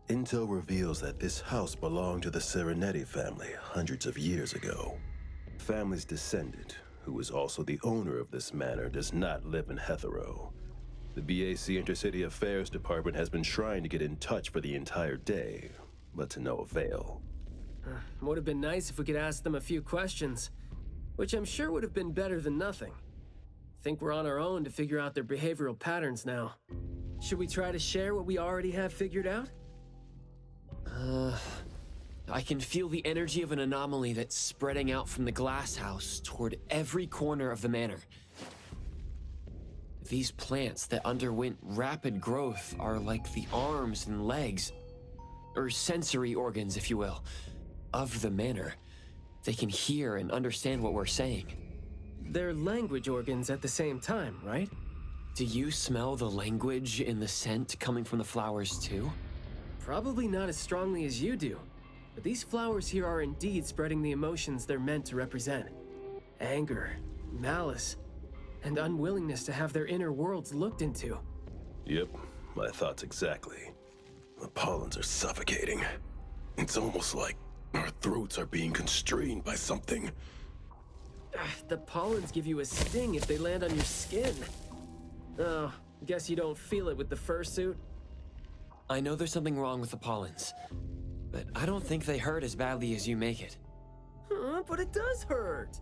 Intel reveals that this house belonged to the Serenetti family hundreds of years ago. The family's descendant, who is also the owner of this manor, does not live in Hetero. The BAC Intercity Affairs Department has been trying to get in touch for the entire day, but to no avail.
Would have been nice if we could ask them a few questions, which I'm sure would have been better than nothing. Think we're on our own to figure out their behavioral patterns now. Should we try to share what we already have figured out?
I can feel the energy of an anomaly that's spreading out from the glass house toward every corner of the manor. These plants that underwent rapid growth are like the arms and legs, or sensory organs, if you will, of the manor. They can hear and understand what we're saying.
They're language organs at the same time, right?
Do you smell the language in the scent coming from the flowers too?
Probably not as strongly as you do, but these flowers here are indeed spreading the emotions they're meant to represent. Anger, malice, and unwillingness to have their inner worlds looked into.
Yep, my thoughts exactly. The pollens are suffocating. It's almost like our throats are being constrained by something.
The pollens give you a sting if they land on your skin. Oh, guess you don't feel it with the fursuit?
I know there's something wrong with the pollens, but I don't think they hurt as badly as you make it.
But it does hurt.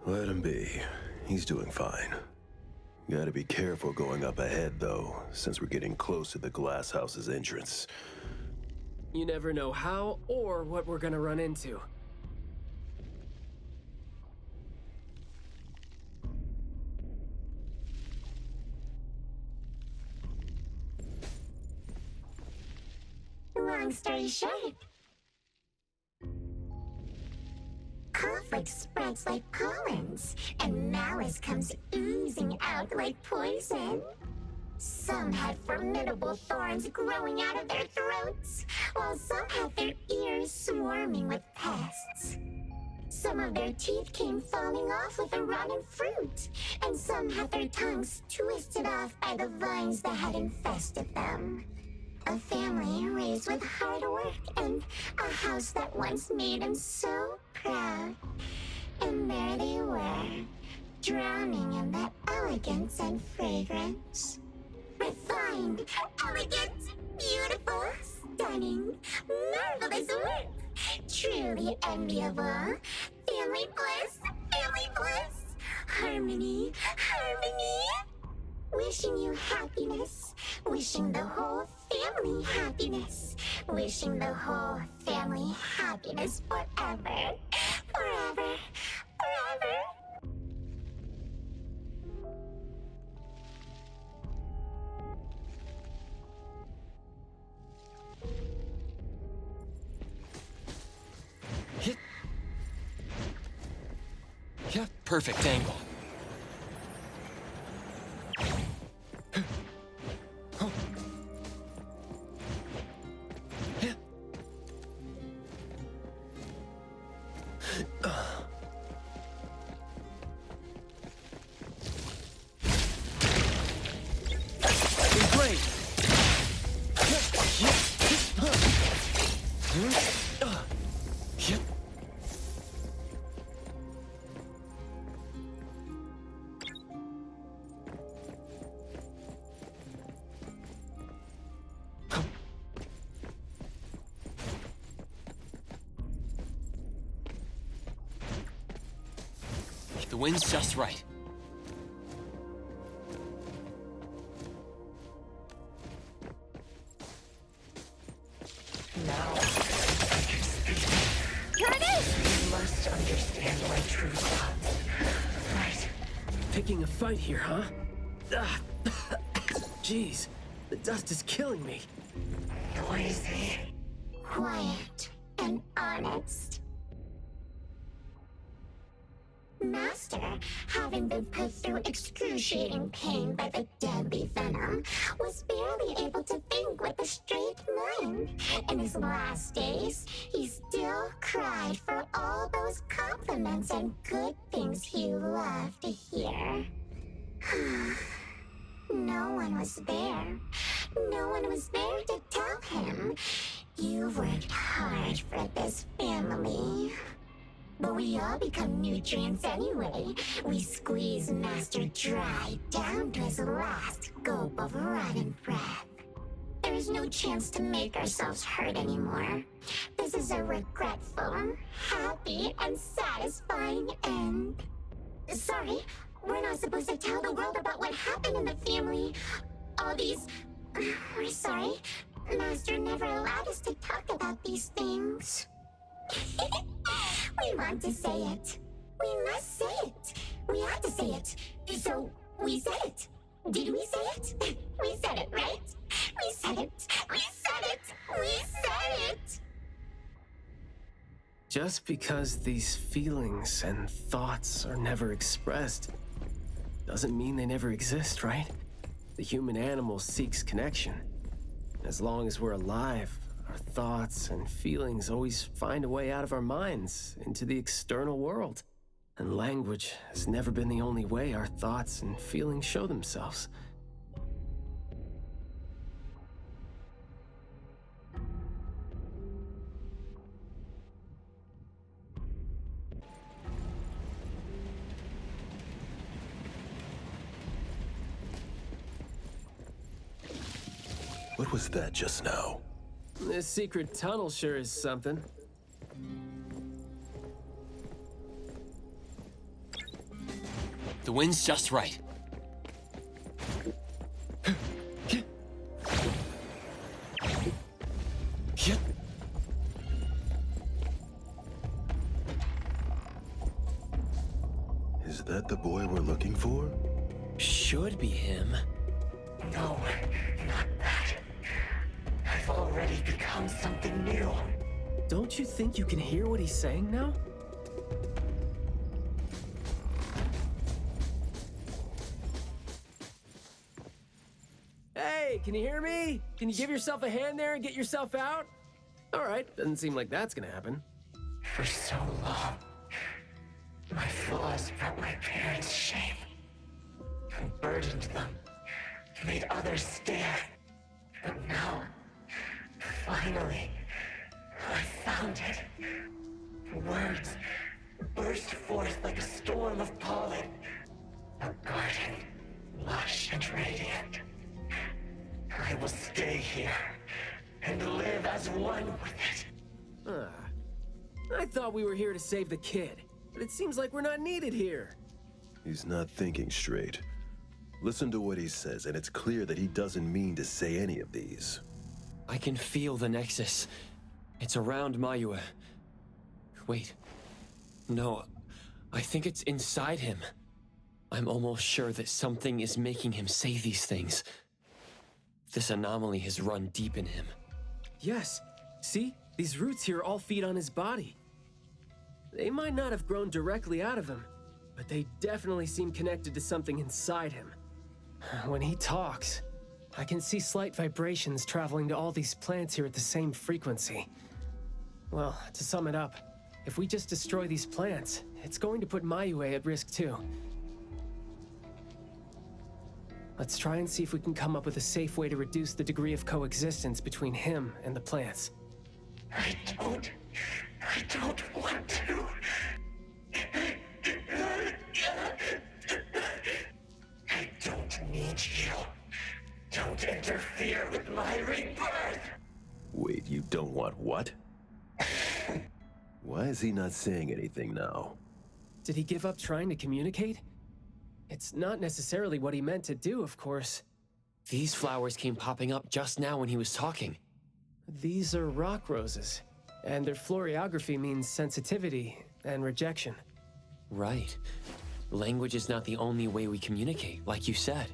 Let him be. He's doing fine. Gotta be careful going up ahead, though, since we're getting close to the glass house's entrance.
You never know how or what we're gonna run into.
long story short, conflict spreads like pollens, and malice comes oozing out like poison. Some had formidable thorns growing out of their throats, while some had their ears swarming with pests. Some of their teeth came falling off with the rotten fruit, and some had their tongues twisted off by the vines that had infested them. A family raised with hard work and a house that once made them so proud. And there they were, drowning in that elegance and fragrance. Refined, elegant, beautiful, stunning, marvelous work. Truly enviable. Family bliss, family bliss. Harmony, harmony. Wishing you happiness. Wishing the whole family happiness. Wishing the whole family happiness forever. Forever. Forever.
Yeah, perfect angle.
Great.
The wind's just right.
Now, here it is! You must understand my true thoughts. Right.
Picking a fight here, huh? Ah. Jeez, the dust is killing me.
Noisy. Quiet and honest. Master, having been put through excruciating pain by the deadly venom, was barely able to think with a straight mind. In his last days, he still cried for all those compliments and good things he loved to hear. No one was there. No one was there to tell him, "You worked hard for this family." But we all become nutrients anyway. We squeeze Master dry down to his last gulp of rotten breath. There is no chance to make ourselves hurt anymore. This is a regretful, happy, and satisfying end. Sorry, we're not supposed to tell the world about what happened in the family. All these... We're sorry. Master never allowed us to talk about these things. We want to say it. We must say it. We have to say it. So, we said it. Did we say it? We said it, right? We said it. We said it. We said it.
Just because these feelings and thoughts are never expressed doesn't mean they never exist, right? The human animal seeks connection. As long as we're alive, our thoughts and feelings always find a way out of our minds into the external world. And language has never been the only way our thoughts and feelings show themselves.
What was that just now?
This secret tunnel sure is something.
The wind's just right.
Is that the boy we're looking for?
Should be him.
No, not that. I've already become something
Don't you think you can hear what he's saying now? Hey, can you hear me? Can you give yourself a hand there and get yourself out? All right, doesn't seem like that's gonna happen.
For so long, my flaws brought my parents shame. I burdened them, made others stare. But now, finally, I found it. Words burst forth like a storm of pollen. A garden, lush and radiant. I will stay here and live as one with it.
I thought we were here to save the kid, but it seems like we're not needed here.
He's not thinking straight. Listen to what he says, and it's clear that he doesn't mean to say any of these.
I can feel the nexus. It's around Mayue. Wait. No, I think it's inside him. I'm almost sure that something is making him say these things. This anomaly has run deep in him.
Yes. See? These roots here all feed on his body. They might not have grown directly out of him, but they definitely seem connected to something inside him. When he talks, I can see slight vibrations traveling to all these plants here at the same frequency. Well, to sum it up, if we just destroy these plants, it's going to put Mayue at risk too. Let's try and see if we can come up with a safe way to reduce the degree of coexistence between him and the plants.
I don't want to. I don't need you. Don't interfere with my rebirth.
Wait, you don't want what? Why is he not saying anything now?
Did he give up trying to communicate? It's not necessarily what he meant to do, of course.
These flowers came popping up just now when he was talking.
These are rock roses, and their floriography means sensitivity and rejection.
Right. Language is not the only way we communicate, like you said.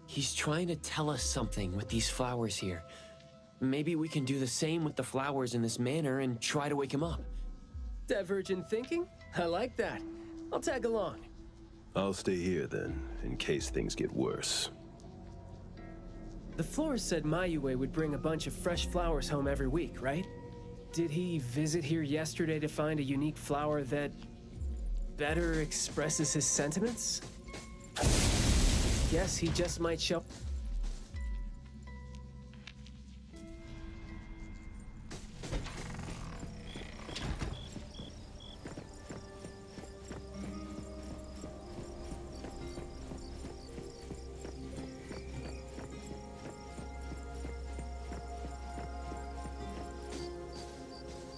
He's trying to tell us something with these flowers here. Maybe we can do the same with the flowers in this manner and try to wake him up.
Divergent thinking? I like that. I'll tag along.
I'll stay here then, in case things get worse.
The florist said Mayue would bring a bunch of fresh flowers home every week, right? Did he visit here yesterday to find a unique flower that better expresses his sentiments? Guess he just might show...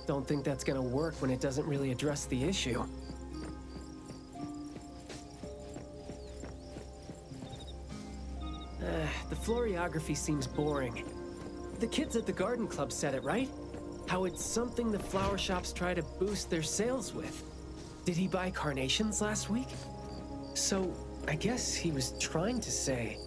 Don't think that's gonna work when it doesn't really address the issue. The floriography seems boring. The kids at the garden club said it, right? How it's something the flower shops try to boost their sales with. Did he buy carnations last week? So, I guess he was trying to say...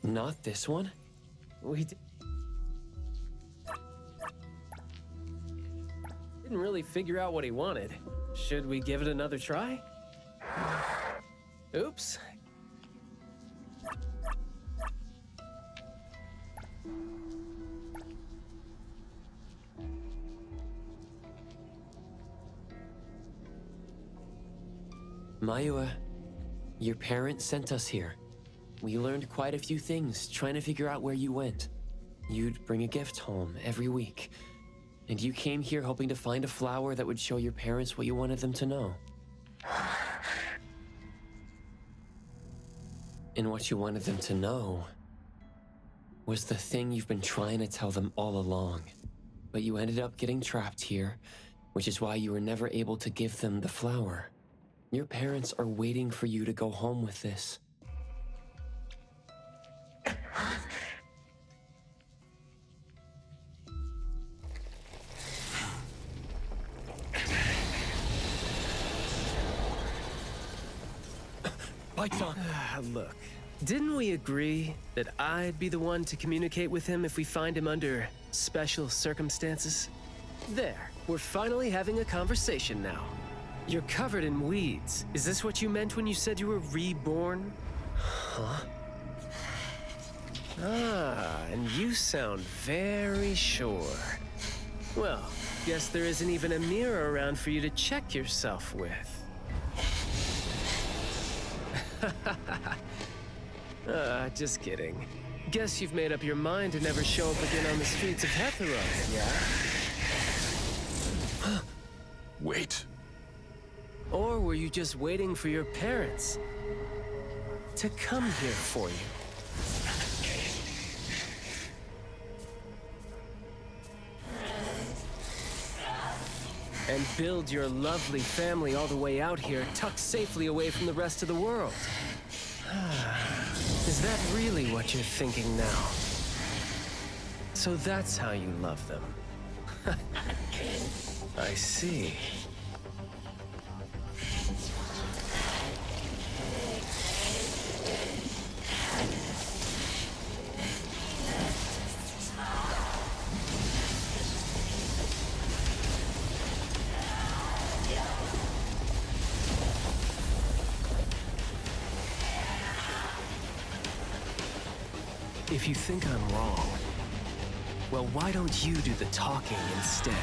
Not this one?
We didn't really figure out what he wanted. Should we give it another try? Oops.
Mayue, your parents sent us here. We learned quite a few things trying to figure out where you went. You'd bring a gift home every week. And you came here hoping to find a flower that would show your parents what you wanted them to know. And what you wanted them to know was the thing you've been trying to tell them all along. But you ended up getting trapped here, which is why you were never able to give them the flower. Your parents are waiting for you to go home with this.
Baicang. Look, didn't we agree that I'd be the one to communicate with him if we find him under special circumstances? There, we're finally having a conversation now. You're covered in weeds. Is this what you meant when you said you were reborn? Huh? Ah, and you sound very sure. Well, guess there isn't even a mirror around for you to check yourself with. Just kidding. Guess you've made up your mind to never show up again on the streets of Hetheros, yeah?
Wait.
Or were you just waiting for your parents to come here for you? And build your lovely family all the way out here, tucked safely away from the rest of the world. Is that really what you're thinking now? So that's how you love them. I see. If you think I'm wrong, well, why don't you do the talking instead?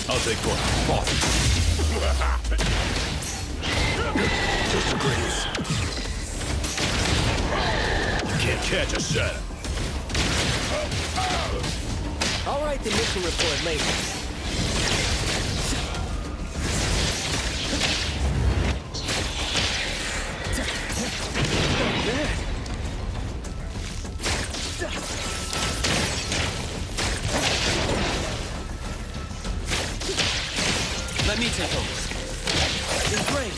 I'll take one. Just a breeze. You can't catch a shadow.
I'll write the mission report later.
Let me take over.
You're great.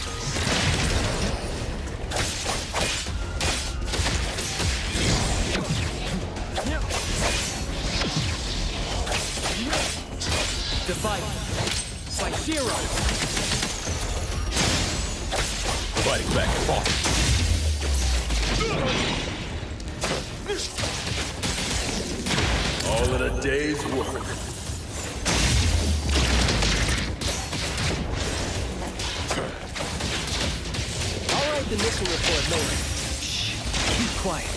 Divide. Zero.
Fighting back and forth. All in a day's work.
I'll write the mission report later. Shh. Keep quiet.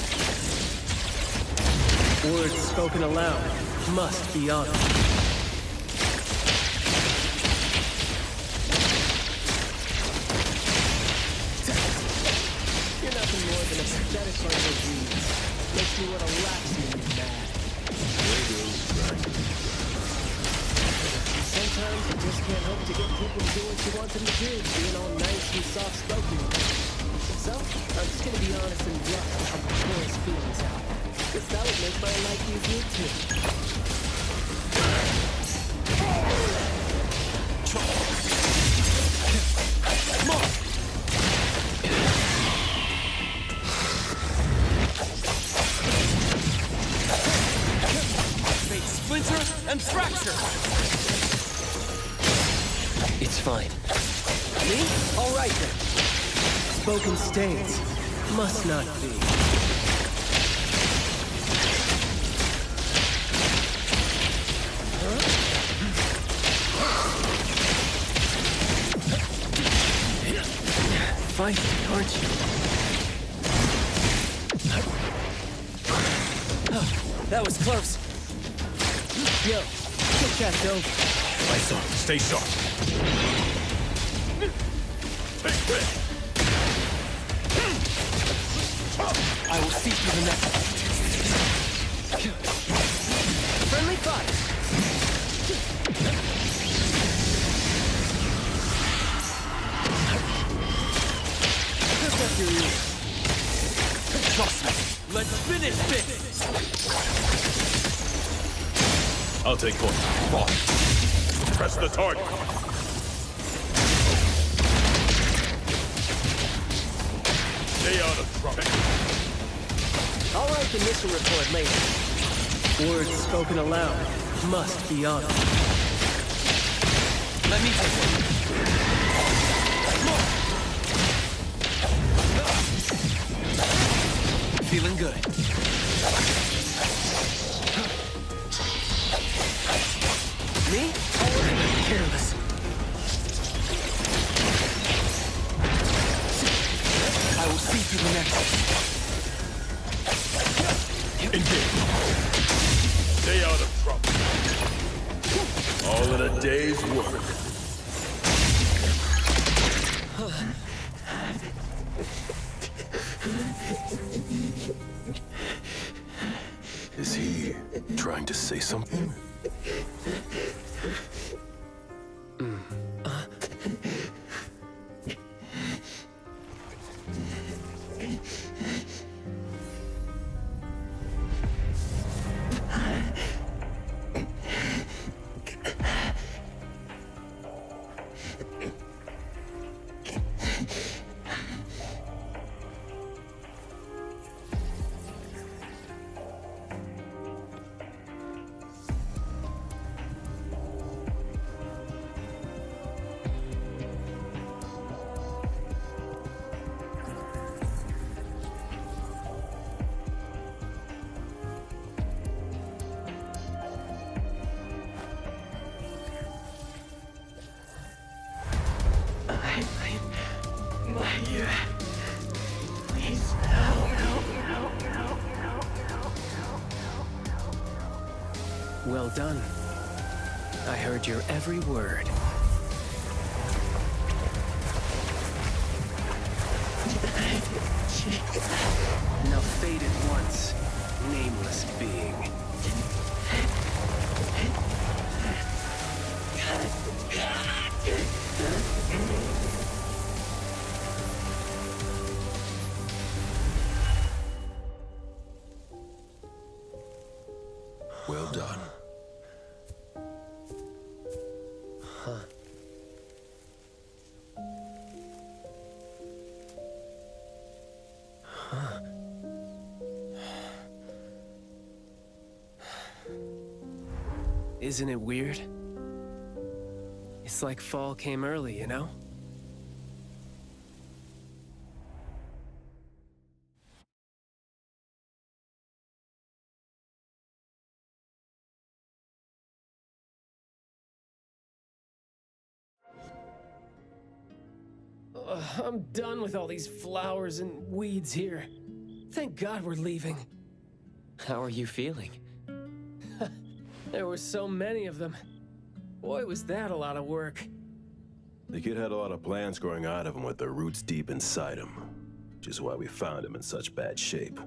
Words spoken aloud must be honored. Pathetic bunch of weeds. Makes me want to laugh seeing you mad. Sometimes you just can't hope to get people to do what you want them to do, being all nice and soft-spoken. So, I'm just gonna be honest and blunt about the boy's feelings out. Guess that would make my life easier too. Come on!
Splinter and fracture!
It's fine. Me? All right then. Spoken states must not be. Huh? Fighting, aren't you? Oh, that was close. Yo, get that over.
My son, stay sharp.
I will see through the net. Friendly fire. Lift up your ears.
Let's finish this!
I'll take point. Press the target. Stay out of trouble.
I'll write the mission report later. Words spoken aloud must be honored.
Let me take it. Feeling good. Me? Careless. I will see to the next.
Engage. Stay out of trouble. All in a day's work. Is he trying to say something?
Well done. I heard your every word. Now fade at once, nameless being.
Well done.
Isn't it weird? It's like fall came early, you know? I'm done with all these flowers and weeds here. Thank God we're leaving.
How are you feeling?
There were so many of them. Boy, was that a lot of work.
The kid had a lot of plants growing out of him with their roots deep inside him, which is why we found him in such bad shape.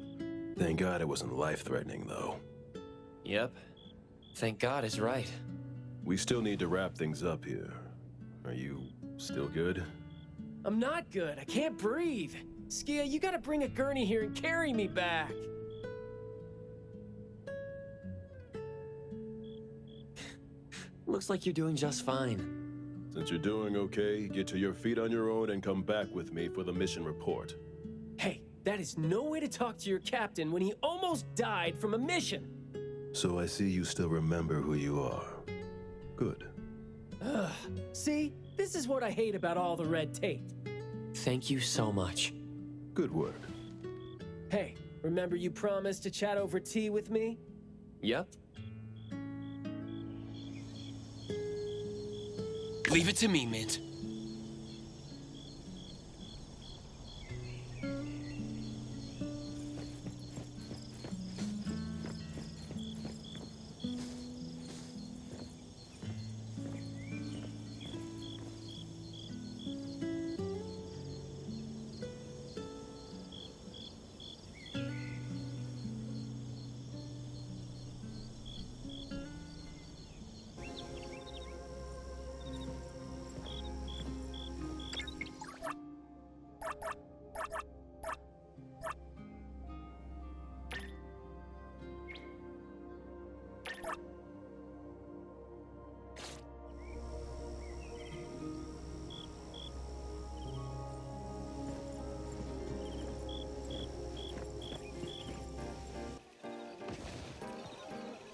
Thank God it wasn't life-threatening, though.
Yep. Thank God is right.
We still need to wrap things up here. Are you still good?
I'm not good. I can't breathe. Skia, you gotta bring a gurney here and carry me back.
Looks like you're doing just fine.
Since you're doing okay, get to your feet on your own and come back with me for the mission report.
Hey, that is no way to talk to your captain when he almost died from a mission.
So I see you still remember who you are. Good.
Ugh. See? This is what I hate about all the red tape.
Thank you so much.
Good work.
Hey, remember you promised to chat over tea with me?
Yep.
Leave it to me, Mint.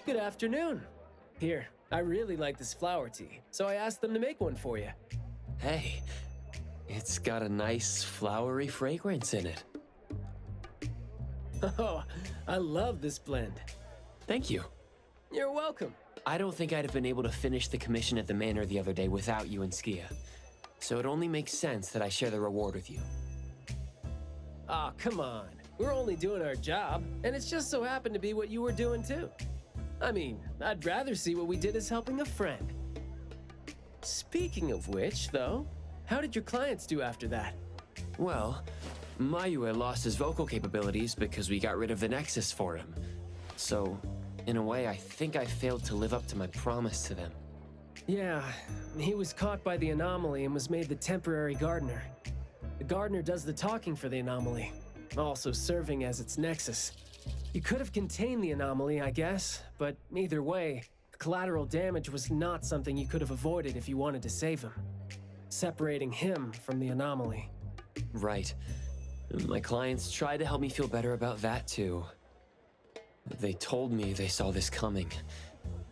Good afternoon. Here, I really like this flower tea, so I asked them to make one for you.
Hey, it's got a nice flowery fragrance in it.
Oh, I love this blend.
Thank you.
You're welcome.
I don't think I'd have been able to finish the commission at the manor the other day without you and Skia. So it only makes sense that I share the reward with you.
Aw, come on. We're only doing our job, and it's just so happened to be what you were doing too. I mean, I'd rather see what we did as helping a friend. Speaking of which, though, how did your clients do after that?
Well, Mayue lost his vocal capabilities because we got rid of the Nexus for him. So, in a way, I think I failed to live up to my promise to them.
Yeah, he was caught by the anomaly and was made the temporary gardener. The gardener does the talking for the anomaly, also serving as its nexus. You could have contained the anomaly, I guess, but either way, the collateral damage was not something you could have avoided if you wanted to save him. Separating him from the anomaly.
Right. My clients tried to help me feel better about that too. They told me they saw this coming,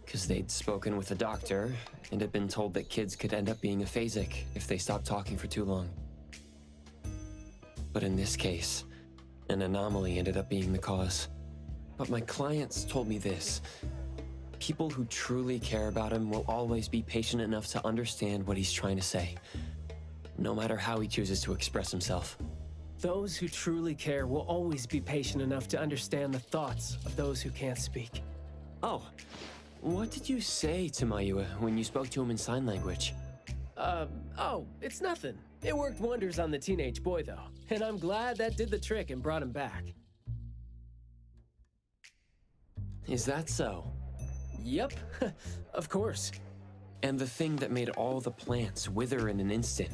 because they'd spoken with a doctor and had been told that kids could end up being aphasic if they stopped talking for too long. But in this case, an anomaly ended up being the cause. But my clients told me this: people who truly care about him will always be patient enough to understand what he's trying to say, no matter how he chooses to express himself.
Those who truly care will always be patient enough to understand the thoughts of those who can't speak.
Oh, what did you say to Mayue when you spoke to him in sign language?
Oh, it's nothing. It worked wonders on the teenage boy, though, and I'm glad that did the trick and brought him back.
Is that so?
Yep, of course.
And the thing that made all the plants wither in an instant,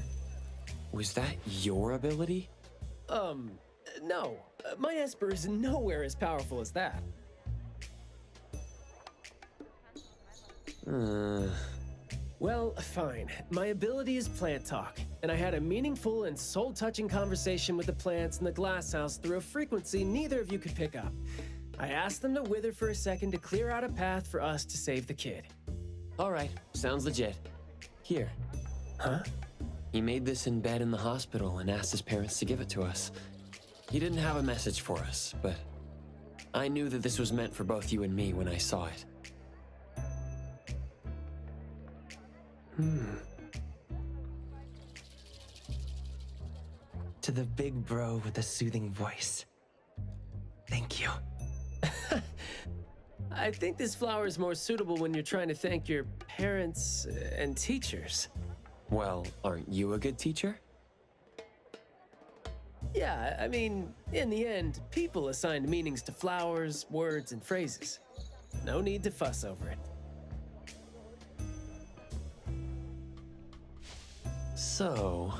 was that your ability?
No. My Esper is nowhere as powerful as that. Well, fine. My ability is plant talk, and I had a meaningful and soul-touching conversation with the plants in the glass house through a frequency neither of you could pick up. I asked them to wither for a second to clear out a path for us to save the kid.
All right, sounds legit. Here.
Huh?
He made this in bed in the hospital and asked his parents to give it to us. He didn't have a message for us, but I knew that this was meant for both you and me when I saw it.
To the big bro with the soothing voice. Thank you.
I think this flower is more suitable when you're trying to thank your parents and teachers.
Well, aren't you a good teacher?
Yeah, I mean, in the end, people assigned meanings to flowers, words, and phrases. No need to fuss over it.
So,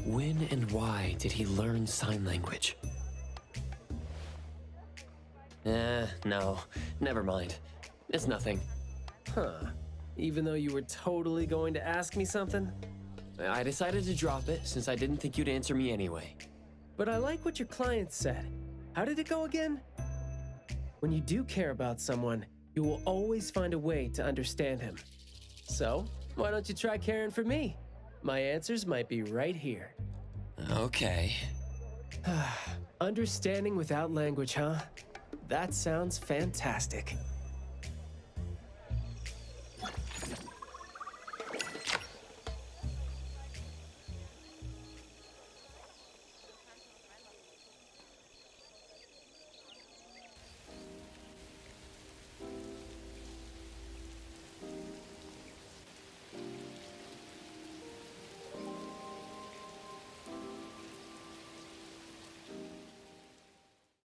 when and why did he learn sign language? No, never mind. It's nothing.
Huh. Even though you were totally going to ask me something?
I decided to drop it since I didn't think you'd answer me anyway.
But I like what your client said. How did it go again? When you do care about someone, you will always find a way to understand him. So, why don't you try caring for me? My answers might be right here.
Okay.
Understanding without language, huh? That sounds fantastic.